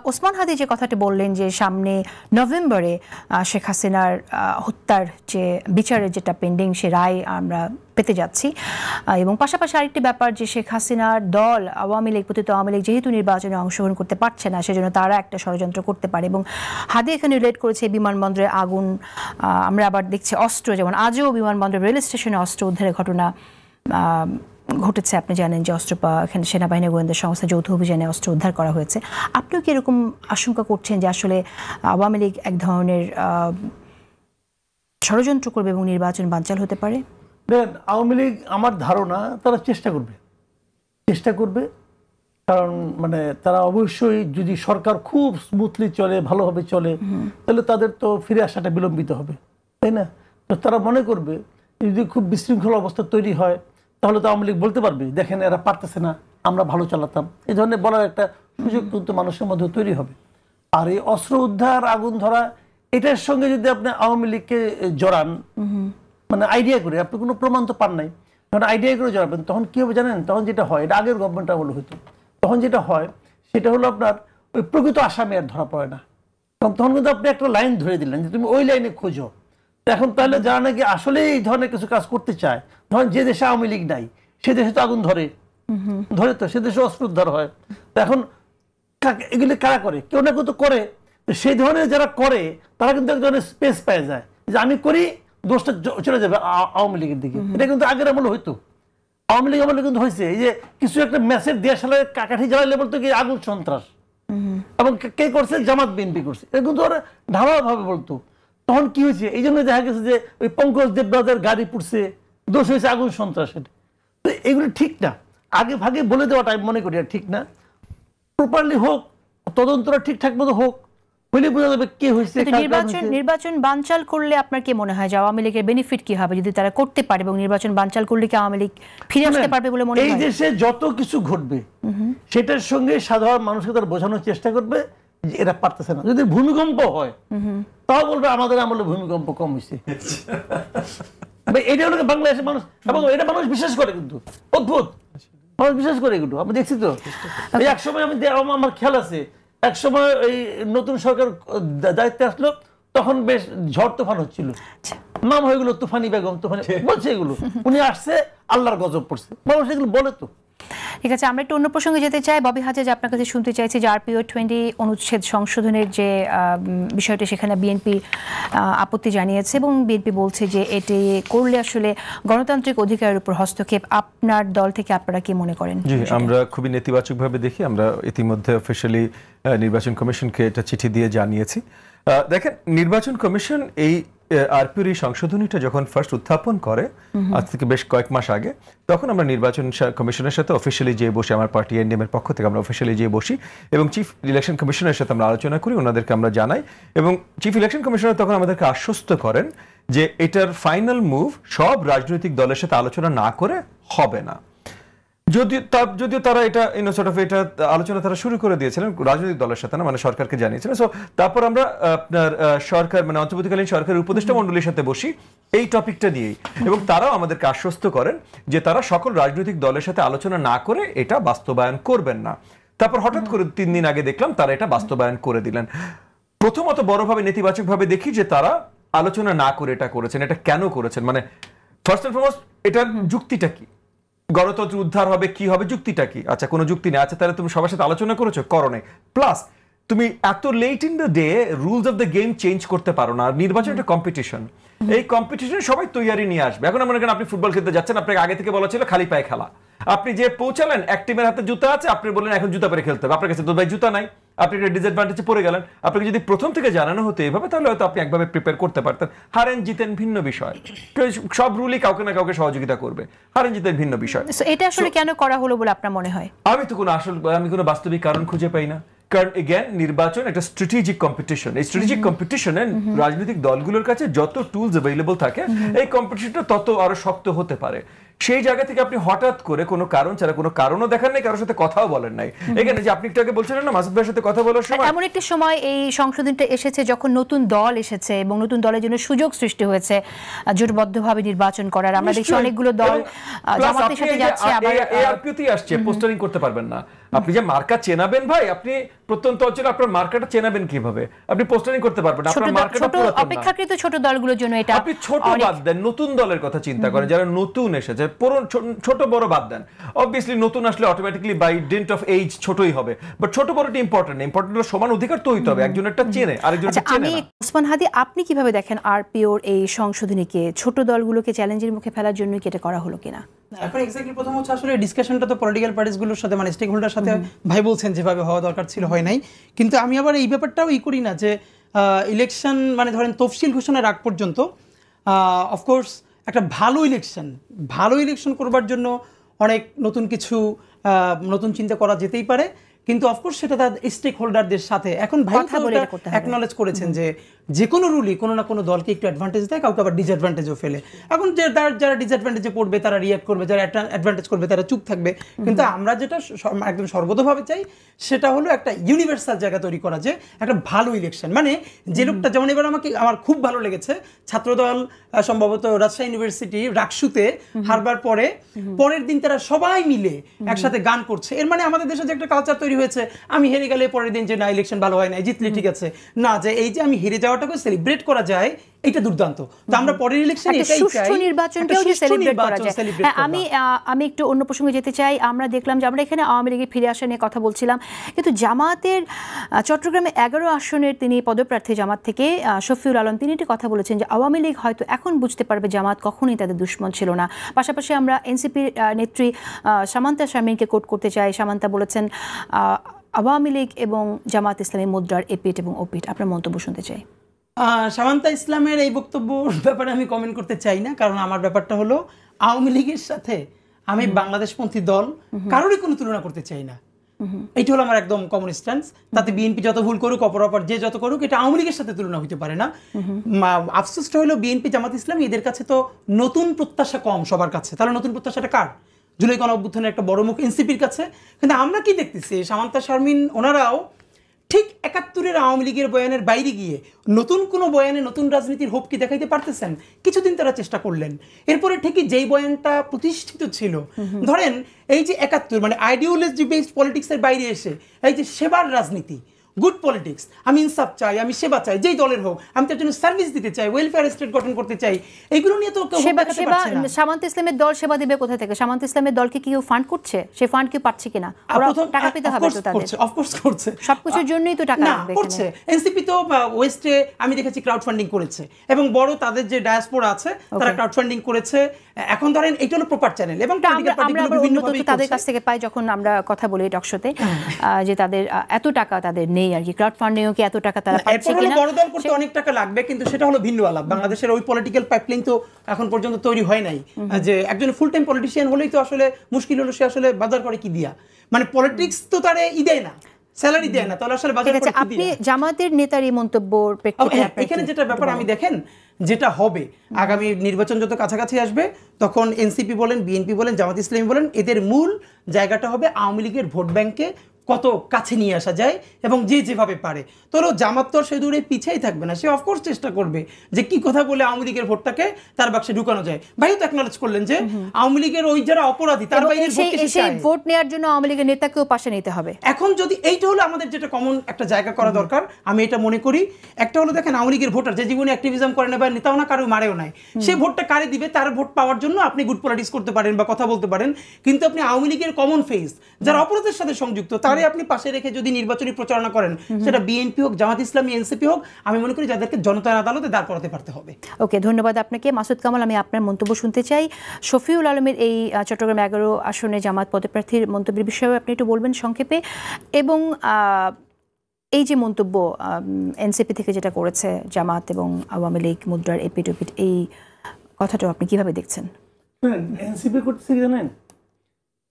ওসমান হাদি যে কথাটি বললেন যে সামনে নভেম্বরে শেখ হাসিনার হত্যার যে বিচারের যেটা পেন্ডিং, সে রায় আমরা পেতে যাচ্ছি, এবং পাশাপাশি আরেকটি ব্যাপার যে শেখ হাসিনার দল আওয়ামী লীগ, পতিত আওয়ামী লীগ যেহেতু নির্বাচনে অংশগ্রহণ করতে পারছে না, সেজন্য তারা একটা ষড়যন্ত্র করতে পারে। এবং হাদি এখানে রিলেট করেছে বিমানবন্দরে আগুন, আমরা আবার দেখছি অস্ত্র, যেমন আজও বিমানবন্দর রেল স্টেশনে অস্ত্র উদ্ধারের ঘটনা ঘটেছে। আপনি জানেন যে অস্ত্র এখানে সেনাবাহিনী গোয়েন্দা সংস্থা যৌথ অভিযানে অস্ত্র উদ্ধার করা হয়েছে। আপনিও কি এরকম আশঙ্কা করছেন যে আসলে আওয়ামী লীগ এক ধরনের ষড়যন্ত্র করবে এবং নির্বাচন বানচাল হতে পারে? দেখেন, আওয়ামী লীগ আমার ধারণা তারা চেষ্টা করবে, কারণ মানে তারা অবশ্যই যদি সরকার খুব স্মুথলি চলে, ভালোভাবে চলে, তাহলে তাদের তো ফিরে আসাটা বিলম্বিত হবে, তাই না? তো তারা মনে করবে যদি খুব বিশৃঙ্খল অবস্থা তৈরি হয় তাহলে তো আওয়ামী লীগ বলতে পারবে দেখেন এরা পারতেছে না, আমরা ভালো চালাতাম, এই ধরনের বলার একটা সুযোগ কিন্তু মানুষের মধ্যে তৈরি হবে। আর এই অস্ত্র উদ্ধার, আগুন ধরা, এটার সঙ্গে যদি আপনি আওয়ামী লীগকে জড়ান, মানে আইডিয়া করে, আপনি কোনো প্রমাণ তো পান নাই, যখন আইডিয়া করে জড়াবেন তখন কি হবে জানেন? তখন যেটা হয়, এটা আগের গভর্নমেন্ট আমলে হইতো, তখন যেটা হয় সেটা হলো আপনার ওই প্রকৃত আসামি আর ধরা পড়ে না, তখন কিন্তু আপনি একটা লাইন ধরে দিলেন যে তুমি ওই লাইনে খোঁজো। এখন তাহলে যারা নাকি আসলে এই ধরনের কিছু কাজ করতে চায়, ধরেন যে দেশে আওয়ামী লীগ নাই সে দেশে তো আগুন ধরে তো সে দেশে অস্ত্র উদ্ধার হয়। তো এখন এগুলি কারা করে? কেউ না কেউ তো করে। সেই ধরনের যারা করে তারা কিন্তু এক ধরনের স্পেস পেয়ে যায় যে আমি করি, দোষটা চলে যাবে আওয়ামী লীগের দিকে। এটা কিন্তু আগের আমলে হইতো, আওয়ামী লীগ আমলে কিন্তু হয়েছে। এই যে কিছু একটা মেসেজ দেওয়া সালে কাকাঠি জ্বালাইলে বলতো কি আগুন সন্ত্রাস, এবং কে করছে? জামাত বিএনপি করছে, এটা কিন্তু ওরা ধারাভাবে বলতো। তখন কি হয়েছে? এই জন্য দেখা গেছে যে ওই পঙ্কজ দেবরাজের গাড়ি পুড়ছে, দোষ হয়েছে আগুন সন্ত্রাসের। তো এগুলো ঠিক না, আগে ভাগে বলে দেওয়াটা আমি মনে করি আর ঠিক না। প্রপারলি হোক, তদন্তটা ঠিকঠাক মতো হোক, হইলে বোঝা যাবে কে হয়েছে। নির্বাচন বানচাল করলে আপনার কি মনে হয় যে আওয়ামী লীগের বেনিফিট কি হবে যদি তারা করতে পারে, এবং নির্বাচন বানচাল করলে কি আওয়ামী লীগ ফিরে আসতে পারবে বলে মনে হয়? এই দেশে যত কিছু ঘটবে সেটার সঙ্গে সাধারণ মানুষকে তারা বোঝানোর চেষ্টা করবে যে এরা পারতেছে না। যদি ভূমিকম্প হয় তাও বলবে আমাদের আমলে ভূমিকম্প কম হয়েছে। এটা হলো বাংলাদেশের মানুষ, এবং এটা মানুষ বিশ্বাস করে, কিন্তু অদ্ভুত মানুষ বিশ্বাস করে এগুলো আমি দেখছি। তো এক সময় আমার খেয়াল আছে, এক সময় এই নতুন সরকার দায়িত্বে আসলো, তখন বেশ ঝড় তুফান হচ্ছিল, নাম হয়ে গেল তুফানি বেগম, তুফানি বলছে এগুলো। উনি আসছে, আল্লাহর গজব পড়ছে, মানুষ এগুলো বলে। তো ঠিক আছে, আমরা একটু অন্য প্রসঙ্গে যেতে চাই। ববি হাজেজ, আপনার কাছে শুনতে চাইছি যে আরপিও 20 অনুচ্ছেদ সংশোধনের যে বিষয়টি, সেখানে বিএনপি আপত্তি জানিয়েছে এবং বিএনপি বলছে যে এটি করলে আসলে গণতান্ত্রিক অধিকারের উপর হস্তক্ষেপ। আপনার দল থেকে আপনারা কি মনে করেন? জি, আমরা খুবই নেতিবাচকভাবে দেখি। আমরা ইতিমধ্যে অফিশিয়ালি নির্বাচন কমিশনকে এটা চিঠি দিয়ে জানিয়েছি। দেখেন, নির্বাচন কমিশন এই আরপিওর এই সংশোধনীটা যখন ফার্স্ট উত্থাপন করে আজ থেকে বেশ কয়েক মাস আগে, তখন আমরা নির্বাচন কমিশনের সাথে অফিসিয়ালি যেয়ে বসে, আমার পার্টি এনডিএম এর পক্ষ থেকে আমরা অফিসিয়ালি যেয়ে বসি এবং চিফ ইলেকশন কমিশনের সাথে আমরা আলোচনা করি, ওনাদেরকে আমরা জানাই, এবং চিফ ইলেকশন কমিশনার তখন আমাদেরকে আশ্বস্ত করেন যে এটার ফাইনাল মুভ সব রাজনৈতিক দলের সাথে আলোচনা না করে হবে না। যদিও তারা এটা এটা আলোচনা তারা শুরু করে দিয়েছিলেন রাজনৈতিক দলের সাথে না, মানে সরকারকে জানিয়েছিলেন। সো তারপর আমরা আপনার সরকার, মানে অন্তর্বর্তীকালীন সরকারের উপদেষ্টা মণ্ডলীর সাথে বসি এই টপিকটা নিয়েই, এবং তারাও আমাদেরকে আশ্বস্ত করেন যে তারা সকল রাজনৈতিক দলের সাথে আলোচনা না করে এটা বাস্তবায়ন করবেন না। তারপর হঠাৎ করে 3 দিন আগে দেখলাম তারা এটা বাস্তবায়ন করে দিলেন। প্রথমত বড়ভাবে নেতিবাচকভাবে দেখি যে তারা আলোচনা না করে এটা করেছেন। এটা কেন করেছেন? মানে ফার্স্ট এন্ড ফরমোস্ট এটার যুক্তিটা কি? গণতন্ত্র উদ্ধার হবে কি হবে, যুক্তিটা কি? আচ্ছা, কোনো যুক্তি নেই। আচ্ছা, তাহলে তুমি সবার সাথে আলোচনা করেছো? করো নাই। প্লাস তুমি এত late in the day rules of the game change করতে পারো না। নির্বাচন একটা কম্পিটিশন, এই কম্পিটিশনে সবাই তৈরি নিয়ে আসবে। এখন মনে করেন আপনি ফুটবল খেলতে যাচ্ছেন, আপনাকে আগে থেকে বলা ছিল খালি পায়ে খেলা, আপনি যে পৌঁছালেন এক টিমের হাতে জুতা আছে, আপনি বললেন এখন জুতা পরে খেলতে হবে, আপনার কাছে তো ভাই জুতা নাই, আপনি একটা ডিসঅ্যাডভান্টেজে পড়ে গেলেন। আপনাকে যদি প্রথম থেকে জানানো হতো এভাবে, তাহলে হয়তো আপনি একভাবে প্রিপেয়ার করতে পারতেন। হারেন জিতেন ভিন্ন বিষয়, সব রুলই কাউকে না কাউকে সহযোগিতা করবে, হারেন জিতেন ভিন্ন বিষয়। এটা আসলে কেন করা হলো বলে আপনার মনে হয়? আমি তো কোনো বাস্তবিক কারণ খুঁজে পাই না। কারণ এগেন, নির্বাচন একটা স্ট্র্যাটেজিক কম্পিটিশন। এই স্ট্র্যাটেজিক কম্পিটিশনে রাজনৈতিক দলগুলোর কাছে যত টুলস অ্যাভেলেবল থাকে, এই কম্পিটিশনটা তত আরো শক্ত হতে পারে। সেই জায়গা থেকে আপনি হঠাৎ করে কোনো কারণ ছাড়া, কোনো কারণও দেখান নাই, কারোর সাথে কথাও বলেন নাই। এখানে যে আপনি একটু আগে বলছিলেন না মাসুদ ভাইয়ের সাথে কথা বলার সময়, এমন একটি সময় এই সংশোধনটা এসেছে যখন নতুন দল এসেছে এবং নতুন দলের জন্য সুযোগ সৃষ্টি হয়েছে জোটবদ্ধভাবে নির্বাচন করার। আমরা দেখছি অনেকগুলো দল জামাতের সাথে যাচ্ছে, আবার এআরপিওতে আসছে, পোস্টারিং করতে পারবেন না। আপনি যে মার্কা চেনাবেন ভাই, আপনি প্রত্যন্ত অঞ্চলে আপনার মার্কাটা চেনাবেন কিভাবে? আপনি পোস্টারিং করতে পারবেন না, আপনার মার্কাটা পুরাতন না। অপেক্ষাকৃত ছোট দলগুলোর জন্য এটা আপনি ছোট বাদ দেন, নতুন দলের কথা চিন্তা করেন, যারা নতুন এসেছে, ছোট বড় বাদ দেন। অবভিয়াসলি নতুন আসলে automatically by dint of age ছোটই হবে, বাট ছোট বড়টা ইম্পর্টেন্ট না। ইম্পর্টেন্ট হলো সমান অধিকার তো হইতে হবে, একজন একটা চেনে আরেকজনটা চেনে না। আমি ওসমান হাদি, আপনি কিভাবে দেখেন আরপিওর এই সংশোধনীকে? ছোট দলগুলোকে চ্যালেঞ্জের মুখে ফেলার জন্য কি এটা করা হলো কিনা? এখন এক্স্যাক্টলি প্রথম হচ্ছে আসলে ডিসকাশনটা তো পলিটিক্যাল পার্টিসগুলোর সাথে, মানে স্টেক হোল্ডার সাথে ভাই বলছেন যেভাবে হওয়া দরকার ছিল হয় নাই। কিন্তু আমি আবার এই ব্যাপারটাও করি না যে ইলেকশন মানে ধরেন তফসিল ঘোষণার আগ পর্যন্ত অফকোর্স একটা ভালো ইলেকশন করবার জন্য অনেক নতুন চিন্তা করা যেতেই পারে, কিন্তু অফকোর্স সেটা তার স্টেক হোল্ডারদের সাথে। এখন ভাই অ্যাকনলেজ করেছেন যে কোনো রুলই কোনো না কোনো দলকে একটু অ্যাডভান্টেজ দেয়, কাউকে আবার ডিসঅ্যাডভান্টেজও ফেলে। এখন যারা ডিসঅ্যাডভান্টেজে পড়বে তারা রিঅ্যাক্ট করবে, যারা অ্যাডভান্টেজ করবে তারা চুপ থাকবে। কিন্তু আমরা যেটা একদম সর্বতোভাবে চাই সেটা হলো একটা ইউনিভার্সাল জায়গা তৈরি করা, যে একটা ভালো ইলেকশন। মানে যে লোকটা, যেমন এবার আমার খুব ভালো লেগেছে, ছাত্রদল সম্ভবত রাজশাহী ইউনিভার্সিটি রাকসুতে হারবার পরের দিন তারা সবাই মিলে একসাথে গান করছে। এর মানে আমাদের দেশে যে একটা কালচার তৈরি হয়েছে, আমি হেরে গেলে পরের দিন যে না ইলেকশন ভালো হয় না, জিতলে ঠিক আছে না, যে এই যে আমি হেরে যাওয়াটাকে সেলিব্রেট করা যায়, এটা দুর্দান্ত। তো আমরা পরের ইলেকশনে এটাই চাই, সুষ্ঠু নির্বাচনকেও যে সেলিব্রেট করা যায়। আমি একটু অন্য প্রসঙ্গে যেতে চাই। আমরা দেখলাম যে আমরা এখানে আওয়ামী লীগের ফিরে আসা নিয়ে কথা বলছিলাম, কিন্তু জামাতের চট্টগ্রামে 11 আসনের তিনি পদপ্রার্থী জামাত থেকে শফিউল আলম, তিনি একটি কথা বলেছেন যে আওয়ামী লীগ হয়তো এখন বুঝতে পারবে জামাত কখনোই তাদের দুশ্মন ছিল না। পাশাপাশি আমরা এনসিপির নেত্রী সামান্তা শারমিনকে কোট করতে চাই। সামান্তা বলেছেন আওয়ামী লীগ এবং জামাত ইসলামী মুদ্রার এপিঠ এবং ওপিঠ। আপনার মন্তব্য শুনতে চাই। সামান্তা ইসলামের এই বক্তব্যের ব্যাপারে আমি কমেন্ট করতে চাই না, কারণ আমার ব্যাপারটা হলো আওয়ামী লীগের সাথে আমি বাংলাদেশপন্থী দল কারোরই কোনো তুলনা করতে চাই না। এইটা হলো আমার একদম কমন স্ট্যান্স। তাতে বিএনপি যত ভুল করুক, অপরাপর যে যত করুক, এটা আওয়ামী লীগের সাথে তুলনা হতে পারে না। আফসোসটা হলো বিএনপি জামাত ইসলামী এদের কাছে তো নতুন প্রত্যাশা কম সবার কাছে। তাহলে নতুন প্রত্যাশাটা কার? জুলাই গণঅভ্যুত্থানের একটা বড় মুখ এনসিপির কাছে। কিন্তু আমরা কি দেখতেছি, সামান্তা শারমিন ওনারাও ঠিক ৭১-এর আওয়ামী লীগের বয়ানের বাইরে গিয়ে নতুন কোনো বয়ানে নতুন রাজনীতির হোপ কি দেখাইতে পারতেছেন? কিছুদিন তারা চেষ্টা করলেন, এরপরে ঠিকই যেই বয়ানটা প্রতিষ্ঠিত ছিল, ধরেন এই যে ৭১ মানে আইডিওলজি বেসড পলিটিক্সের বাইরে এসে এই যে সেবার রাজনীতি, গুড পলিটিক্স, আমি ইনসাফ চাই, আমি সেবা চাই, যেই দলের হোক, আমি তার জন্য সার্ভিস দিতে চাই, ওয়েলফেয়ার স্টেট গঠন করতে চাই, এইগুলো নিয়ে তো কেউ দেখাতে পারছে না। সামান্ত ইসলামের দল সেবা দিবে কোথা থেকে? সামান্ত ইসলামের দলকে কি কেউ ফান্ড করছে? সে ফান্ড কি পাচ্ছে কিনা? ওরা টাকা পেতে হবে তো তাদের। অফকোর্স করছে, সবকিছুর জন্যই তো টাকা লাগবে করছে। এনসিপি তো ওয়েস্টে আমি দেখেছি ক্রাউড ফান্ডিং করেছে, এবং বড় তাদের যে ডায়াসপোরা আছে তারা ক্রাউড ফান্ডিং করেছে। এখন ধরেন এইটা হলো প্রপার চ্যানেল, এবং আমরা বিভিন্নভাবে তাদের কাছ থেকে পাই যখন আমরা কথা বলি টকশোতে, যে তাদের এত টাকা তাদের নেই আর কি, ক্রাউড ফান্ডিং কি এত টাকা তারা পাচ্ছে কিনা। বড় দল করতে অনেক টাকা লাগবে, কিন্তু সেটা হলো ভিন্ন আলাপ। বাংলাদেশের ওই পলিটিক্যাল পাইপলাইন তো এখন পর্যন্ত তৈরি হয় নাই যে একজন ফুল টাইম পলিটিশিয়ান হলেই তো আসলে মুশকিল হলো সে আসলে বাজার করে কি দিয়া, মানে পলিটিক্স তো তারে দেয় না, স্যালারি দেয় না, তাহলে আসলে বাজার করে কি দিয়া। আপনি জামাতের নেতার এই মন্তব্যের প্রেক্ষিতে এখানে যেটা ব্যাপার আমি দেখেন যেটা হবে, আগামী নির্বাচন যত কাছাকাছি আসবে তখন এনসিপি বলেন, বিএনপি বলেন, জামাত ইসলামী বলেন, এদের মূল জায়গাটা হবে আওয়ামী লীগের ভোট ব্যাংকে কত কাছে নিয়ে আসা যায়, এবং যে যেভাবে পারে। তোর জামাত তো সে দূরে পিছিয়েই থাকবে না, সে অফকোর্স চেষ্টা করবে যে কি কথা বলে আওয়ামী লীগের ভোটটাকে তার বাক্সে ঢুকানো যায়। ভাইও তো অ্যাকনলেজ করলেন যে আওয়ামী লীগের ওই যারা অপরাধী তার বাইরে সেই ভোট নেওয়ার জন্য আওয়ামী লীগের নেতাকেও পাশে নিতে হবে। এখন যদি এইটা হলো আমাদের যেটা কমন একটা জায়গা করা দরকার, আমি এটা মনে করি। একটা হলো দেখেন আওয়ামী লীগের ভোটার যে জীবনে অ্যাক্টিভিজম করে না বা নেতাও না, কারো মারেও নাই, সে ভোটটা কারে দিবে, তার ভোট পাওয়ার জন্য আপনি গুড পলিটিক্স করতে পারেন বা কথা বলতে পারেন। কিন্তু আপনি আওয়ামী লীগের কমন ফেস যারা অপরাধের সাথে সংযুক্ত তারে আপনি পাশে রেখে যদি নির্বাচনী প্রচারণা করেন, সেটা বিএনপি হোক, জামাত ইসলামী, এনসিপি হোক, আমি মনে করি যাদেরকে জনতার আদালতে দাঁড় করাতে পারতে হবে। ওকে, ধন্যবাদ আপনাকে মাসুদ কামাল। আমি আপনার মন্তব্য শুনতে চাই শফিউল আলমের এই চট্টগ্রাম 11 আসনে জামাত পদপ্রার্থীর মন্তব্যের বিষয়ে আপনি একটু বলবেন সংক্ষেপে, এবং এই যে মন্তব্য এনসিপি থেকে যেটা করেছে জামাত এবং আওয়ামী লীগ মুদ্রার এপিটোপিট, এই কথাটা আপনি কিভাবে দেখছেন? এনসিপি করতেছে কি জানেন,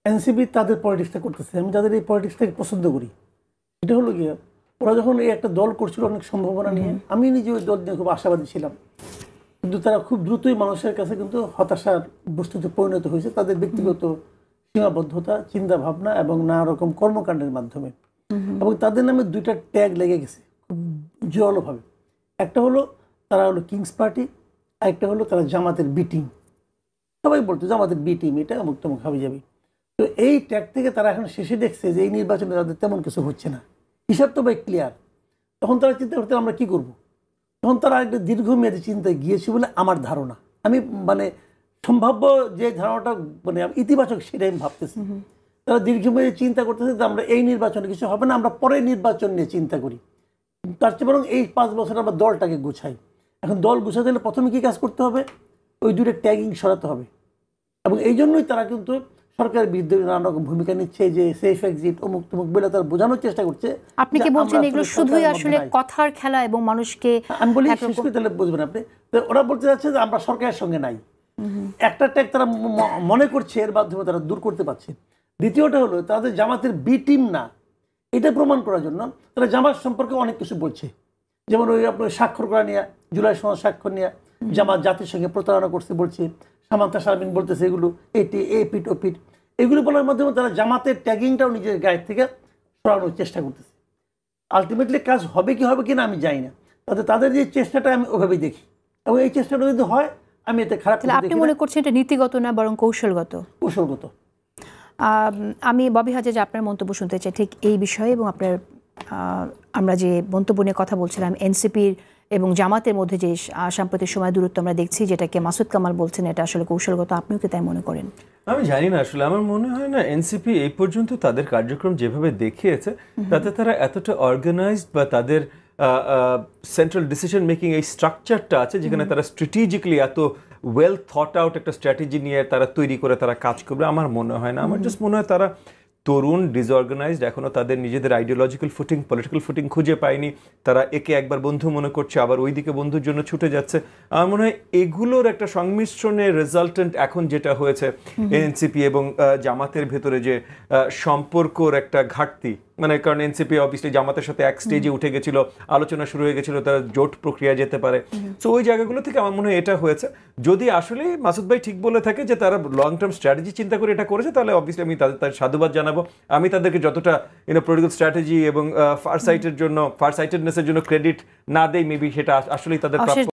এনসিপি তাদের পলিটিক্সটা করতেছে। আমি তাদের এই পলিটিক্সটাকে পছন্দ করি। এটা হলো গিয়ে ওরা যখন এই একটা দল করছিল অনেক সম্ভাবনা নিয়ে, আমি নিজে ওই দল নিয়ে খুব আশাবাদী ছিলাম, কিন্তু তারা খুব দ্রুতই মানুষের কাছে কিন্তু হতাশার বস্তুতে পরিণত হয়েছে তাদের ব্যক্তিগত সীমাবদ্ধতা, চিন্তা ভাবনা এবং নানা রকম কর্মকাণ্ডের মাধ্যমে। এবং তাদের নামে দুইটা ট্যাগ লেগে গেছে খুব জোরালোভাবে। একটা হলো তারা হলো কিংস পার্টি, আরেকটা হলো তারা জামাতের বি টিম। সবাই বলতো জামাতের বি টিম, এটা অমুক তমুক হবে যাবে। তো এই ট্যাগ থেকে তারা এখন শেষে দেখছে যে এই নির্বাচনে তাদের তেমন কিছু হচ্ছে না, হিসাব তো ভাই ক্লিয়ার। তখন তারা চিন্তা করতে আমরা কি করব, তখন তারা একটা দীর্ঘমেয়াদী চিন্তায় গিয়েছে বলে আমার ধারণা। আমি মানে সম্ভাব্য যে ধারণাটা মানে ইতিবাচক সেটাই আমি ভাবতেছি। তারা দীর্ঘমেয়াদী চিন্তা করতেছে যে আমরা এই নির্বাচনে কিছু হবে না, আমরা পরের নির্বাচন নিয়ে চিন্তা করি। তার চেয়ে বরং এই 5 বছর আমরা দলটাকে গুছাই। এখন দল গুছাতে হলে প্রথমে কি কাজ করতে হবে, ওই দুটো ট্যাগিং সরাতে হবে। এবং এই জন্যই তারা কিন্তু সরকারের বিরুদ্ধে নানা রকম ভূমিকা নিচ্ছে, যে সেফ এক্সিট অমুক তমুক বলে তারা বোঝানোর চেষ্টা করছে। আপনি কি বলছেন এগুলো শুধুই আসলে কথার খেলা এবং মানুষকে, আমি বলি শেষ করে তাহলে বুঝবেন আপনি, ওরা বলতে যাচ্ছে যে আমরা সরকারের সঙ্গে নাই। একটা ট্যাগ তারা মনে করছে এর মাধ্যমে তারা দূর করতে পারছে। দ্বিতীয়টা হলো তাদের জামাতের বি টিম না, এটা প্রমাণ করার জন্য তারা জামাত সম্পর্কে অনেক কিছু বলছে। যেমন ওই আপনার স্বাক্ষর করা নিয়ে, জুলাই সনদ স্বাক্ষর নিয়ে জামাত জাতির সঙ্গে প্রতারণা করতে বলছে। সামান্তা শারমিন বলতেছে এগুলো এটি এ পিট ও পিট, এগুলো বলার মাধ্যমে তারা জামাতের ট্যাগিংটাও নিজের গায়ের থেকে সরানোর চেষ্টা করতেছে। আলটিমেটলি কাজ হবে কি না আমি জানি না, তাদের যে চেষ্টাটা আমি ওভাবেই দেখি, এবং এই চেষ্টাটা যদি হয় আমি এতে খারাপ। আপনি মনে করছেন এটা নীতিগত না বরং কৌশলগত? কৌশলগত। আমি ববি হাজেজ আপনার মন্তব্য শুনতে চাই ঠিক এই বিষয়ে, এবং আপনার আমরা যে মন্তব্য নিয়ে কথা বলছিলাম এনসিপির এবং জামাতের মধ্যে যে সাম্প্রতিক সময় দূরত্ব আমরা দেখছি, যেটাকে মাসুদ কামাল বলছেন এটা আসলে কৌশলগত, আপনিও কি তাই মনে করেন? আমি জানি না, আসলে আমার মনে হয় না এনসিপি এই পর্যন্ত তাদের কার্যক্রম যেভাবে দেখিয়েছে তাতে তারা এতটা অর্গানাইজড বা তাদের সেন্ট্রাল ডিসিশন মেকিং এই স্ট্রাকচারটা আছে যেখানে তারা স্ট্র্যাটেজিক্যালি এত ওয়েল থট আউট একটা স্ট্র্যাটেজি নিয়ে তারা তৈরি করে তারা কাজ করবে, আমার মনে হয় না। আমার জাস্ট মনে হয় তারা তরুণ ডিসঅর্গানাইজড, এখনো তাদের নিজেদের আইডিওলজিক্যাল ফুটিং, পলিটিক্যাল ফুটিং খুঁজে পায়নি, তারা একে একবার বন্ধু মনে করছে, আবার ওইদিকে বন্ধুর জন্য ছুটে যাচ্ছে। আমার মনে হয় এগুলোর একটা সংমিশ্রণের রেজাল্টেন্ট এখন যেটা হয়েছে এনসিপি এবং জামাতের ভেতরে যে সম্পর্কর একটা ঘাটতি, মানে কারণ এনসিপি অবভিয়াসলি জামাতের সাথে এক স্টেজে উঠে গেছিল, আলোচনা শুরু হয়ে গেছিল, তারা জোট প্রক্রিয়া যেতে পারে। সো ওই জায়গাগুলো থেকে আমার মনে হয় এটা হয়েছে। যদি আসলে মাসুদ ভাই ঠিক বলে থাকে যে তারা লং টার্ম স্ট্র্যাটেজি চিন্তা করে এটা করেছে, তাহলে অবভিয়াসলি আমি তাদের সাধুবাদ জানাবো। আমি তাদেরকে যতটা পলিটিক্যাল স্ট্র্যাটেজি এবং ফার সাইটেডনেসের জন্য ক্রেডিট না দেই, মেবি সেটা আসলেই তাদের প্রাপ্য।